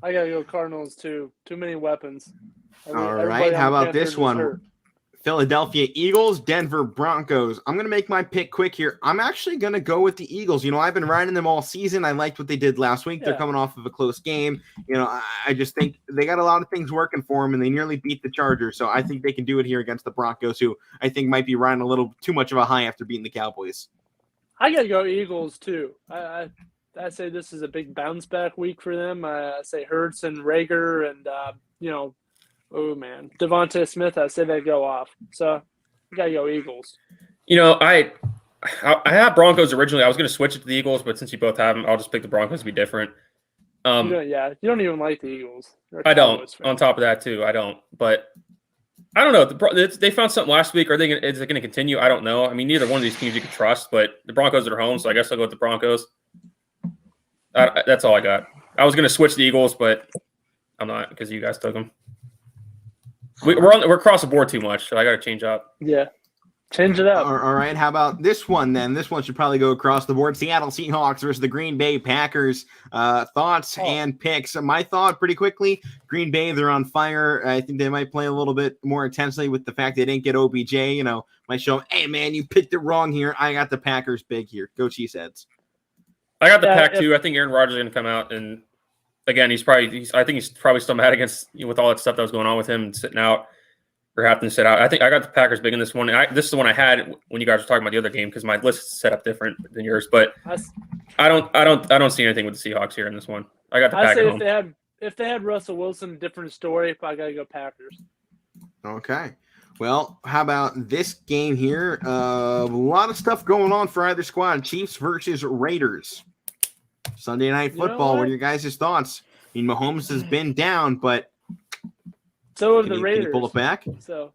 I got to go Cardinals too. Too many weapons. All right. How about this one? Hurt. Philadelphia Eagles, Denver Broncos. I'm going to make my pick quick here. I'm actually going to go with the Eagles. I've been riding them all season. I liked what they did last week. Yeah. They're coming off of a close game. I just think they got a lot of things working for them, and they nearly beat the Chargers. So I think they can do it here against the Broncos, who I think might be riding a little too much of a high after beating the Cowboys. I got to go Eagles too. I say this is a big bounce back week for them. I say Hurts and Rager and, oh, man. Devontae Smith, I say they go off. So, I got to go Eagles. I had Broncos originally. I was going to switch it to the Eagles, but since you both have them, I'll just pick the Broncos to be different. You don't even like the Eagles. I don't. On top of that, too, I don't. But I don't know. They found something last week. Is it going to continue? I don't know. I mean, neither one of these teams you can trust, but the Broncos are home, so I guess I'll go with the Broncos. That's all I got. I was going to switch the Eagles, but I'm not because you guys took them. We're across the board too much, so I got to change up. Yeah, change it up. All right, how about this one then? This one should probably go across the board. Seattle Seahawks versus the Green Bay Packers. Thoughts and picks. My thought pretty quickly, Green Bay, they're on fire. I think they might play a little bit more intensely with the fact they didn't get OBJ. Might show, hey, man, you picked it wrong here. I got the Packers big here. Go Cheeseheads. I got the Pack too. I think Aaron Rodgers is going to come out and again, I think he's probably still mad against with all that stuff that was going on with him and sitting out or having to sit out. I think I got the Packers big in this one. This is the one I had when you guys were talking about the other game because my list is set up different than yours. But I don't see anything with the Seahawks here in this one. I got the Packers. I say if they had Russell Wilson, different story. If I got to go Packers. Okay. Well, how about this game here? A lot of stuff going on for either squad. Chiefs versus Raiders. Sunday Night Football. What are your guys' thoughts? I mean, Mahomes has been down, but so have the Raiders. Can you pull it back? So,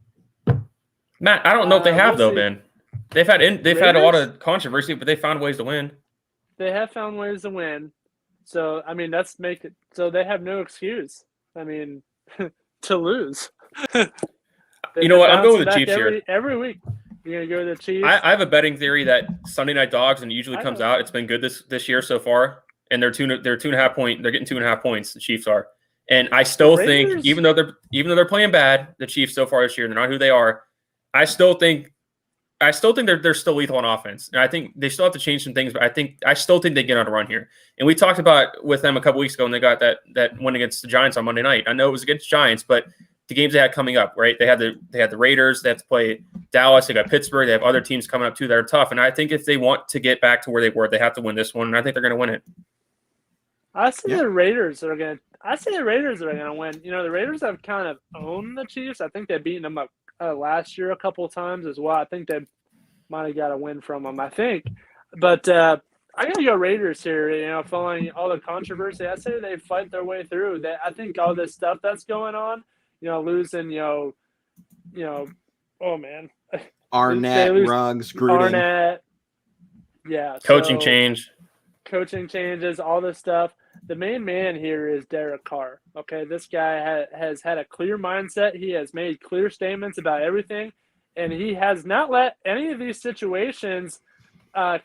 Matt, I don't know if they have though, Ben. They've had a lot of controversy, but they found ways to win. They have found ways to win. So I mean, that's make it so they have no excuse. I mean, to lose. You know what? I'm going with the Chiefs here. Every week. You're going to go to the Chiefs? I have a betting theory that Sunday Night Dogs, and it usually comes out. It's been good this year so far. And they're 2.5 point. They're getting 2.5 points. The Chiefs are. And I still think, even though they're playing bad, the Chiefs so far this year, they're not who they are. I still think they're still lethal on offense. And I think they still have to change some things, but I still think they get on a run here. And we talked about with them a couple weeks ago when they got that win against the Giants on Monday night. I know it was against Giants, but the games they had coming up, right? They had the Raiders, they have to play Dallas, they got Pittsburgh, they have other teams coming up too that are tough. And I think if they want to get back to where they were, they have to win this one. And I think they're going to win it. I say the Raiders are going to win. The Raiders have kind of owned the Chiefs. I think they've beaten them up last year a couple of times as well. I think they might have got a win from them, I think. But I got to go Raiders here, following all the controversy. I say they fight their way through. I think all this stuff that's going on, losing, oh, man. Arnett, Ruggs, Gruden. Arnett. Yeah. Coaching changes, all this stuff. The main man here is Derek Carr. Okay, this guy has had a clear mindset. He has made clear statements about everything, and he has not let any of these situations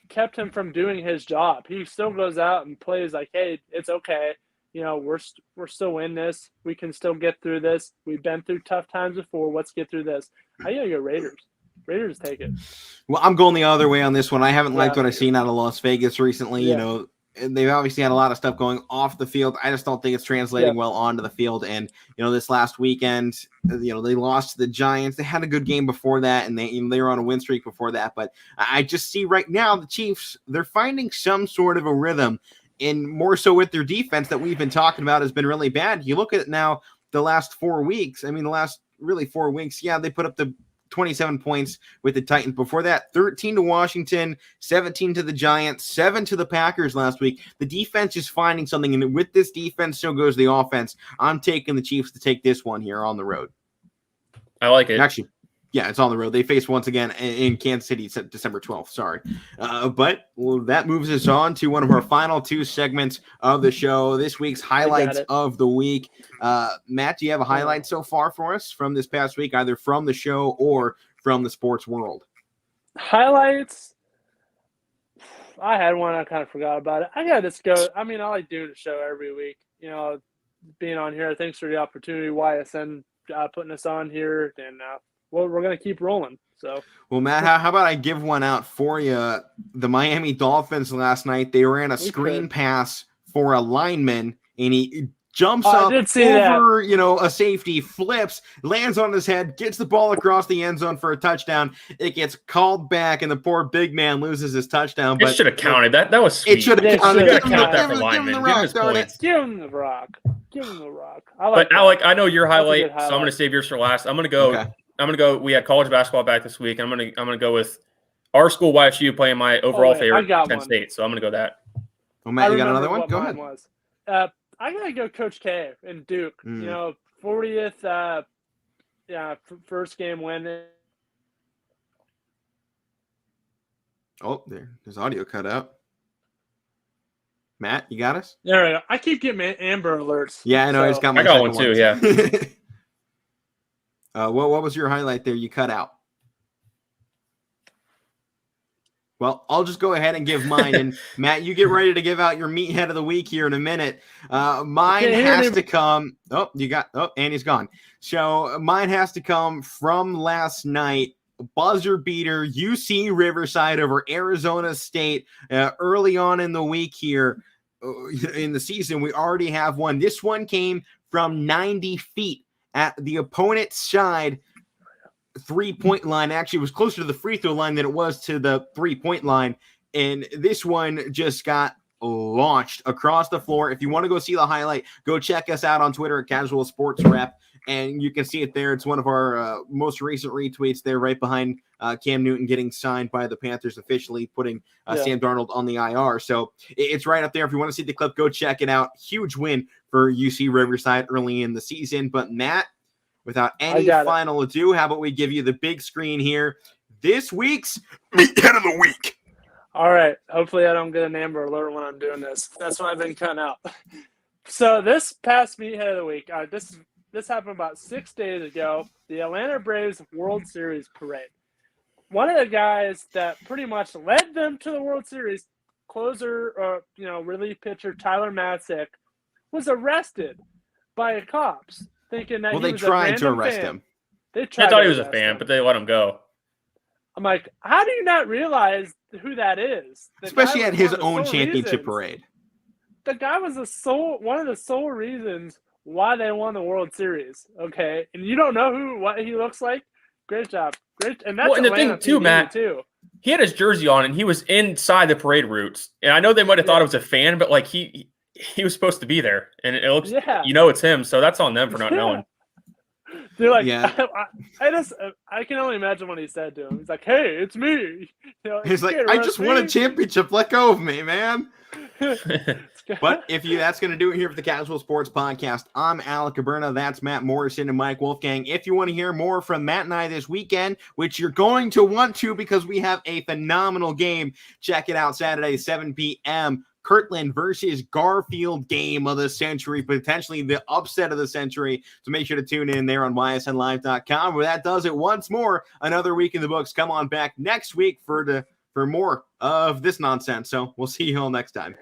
kept him from doing his job. He still goes out and plays like, hey, it's okay. We're still in this. We can still get through this. We've been through tough times before. Let's get through this. I gotta go Raiders. Raiders take it. Well, I'm going the other way on this one. I haven't liked what I've seen out of Las Vegas recently. Yeah. They've obviously had a lot of stuff going off the field. I just don't think it's translating well onto the field. And, this last weekend, they lost to the Giants. They had a good game before that, and they were on a win streak before that. But I just see right now the Chiefs, they're finding some sort of a rhythm, and more so with their defense that we've been talking about has been really bad. You look at it now, the last 4 weeks. I mean, the last really 4 weeks, they put up the 27 points with the Titans. Before that, 13 to Washington, 17 to the Giants, 7 to the Packers last week. The defense is finding something, and with this defense, so goes the offense. I'm taking the Chiefs to take this one here on the road. I like it. Actually, it's on the road. They face once again in Kansas City, December 12th. Sorry. But that moves us on to one of our final two segments of the show, this week's highlights of the week. Matt, do you have a highlight so far for us from this past week, either from the show or from the sports world? Highlights. I had one. I kind of forgot about it. I got to just go. I mean, I like doing the show every week. Being on here. Thanks for the opportunity, YSN, putting us on here. And we're going to keep rolling. So, well, Matt, how about I give one out for you? The Miami Dolphins last night, they ran a screen pass for a lineman, and he jumps up over, a safety, flips, lands on his head, gets the ball across the end zone for a touchdown. It gets called back, and the poor big man loses his touchdown. It should have counted. That was sweet. It should have counted. Give him the rock. Give him the rock. Give him the rock. I know your highlight, so I'm going to save yours for last. I'm going to go. Okay. I'm going to go. We had college basketball back this week. I'm going to go with our school, YSU, playing my overall favorite, Penn State. So I'm going to to go that. Well, Matt, you got another one? Go ahead. I gotta go Coach K and Duke. 40th, first game win. Oh, there's audio cut out. Matt, you got us? There we go. I keep getting Amber alerts. Yeah, I know. So. I got one too. Yeah. What was your highlight there? You cut out. Well, I'll just go ahead and give mine. And Matt, you get ready to give out your meathead of the week here in a minute. Mine has to come. Andy's gone. So mine has to come from last night. Buzzer beater, UC Riverside over Arizona State. Early on in the week here in the season, we already have one. This one came from 90 feet at the opponent's side. 3-point line. Actually, it was closer to the free throw line than it was to the 3-point line. And this one just got launched across the floor. If you want to go see the highlight, go check us out on Twitter at Casual Sports Rep, and you can see it there. It's one of our most recent retweets there, right behind Cam Newton getting signed by the Panthers, officially putting Sam Darnold on the IR. So it's right up there. If you want to see the clip, go check it out. Huge win for UC Riverside early in the season. But Matt, without any final ado, how about we give you the big screen here? This week's Meathead of the Week. All right. Hopefully I don't get an Amber Alert when I'm doing this. That's what I've been cutting out. So this past Meathead of the Week, this happened about 6 days ago, the Atlanta Braves World Series parade. One of the guys that pretty much led them to the World Series, closer, relief pitcher Tyler Matzik, was arrested by cops. Thinking that they tried to arrest him. They thought he was a fan, but they let him go. I'm like, how do you not realize who that is? Especially at his own championship parade. The guy was one of the sole reasons why they won the World Series. Okay, and you don't know what he looks like. Great job, great. And that's and the thing too, Matt. He had his jersey on and he was inside the parade routes. And I know they might have thought it was a fan, but like he was supposed to be there, and it looks, it's him. So that's on them for not knowing. Dude, I can only imagine what he said to him. He's like, "Hey, it's me." He's like, "I just won a championship. Let go of me, man." But that's going to do it here for the Casual Sports Podcast. I'm Alec Caberna. That's Matt Morrison and Mike Wolfgang. If you want to hear more from Matt and I this weekend, which you're going to want to because we have a phenomenal game, check it out Saturday, 7 p.m. Kirtland versus Garfield game of the century, potentially the upset of the century. So make sure to tune in there on ysnlive.com, where that does it once more. Another week in the books. Come on back next week for more of this nonsense. So we'll see you all next time.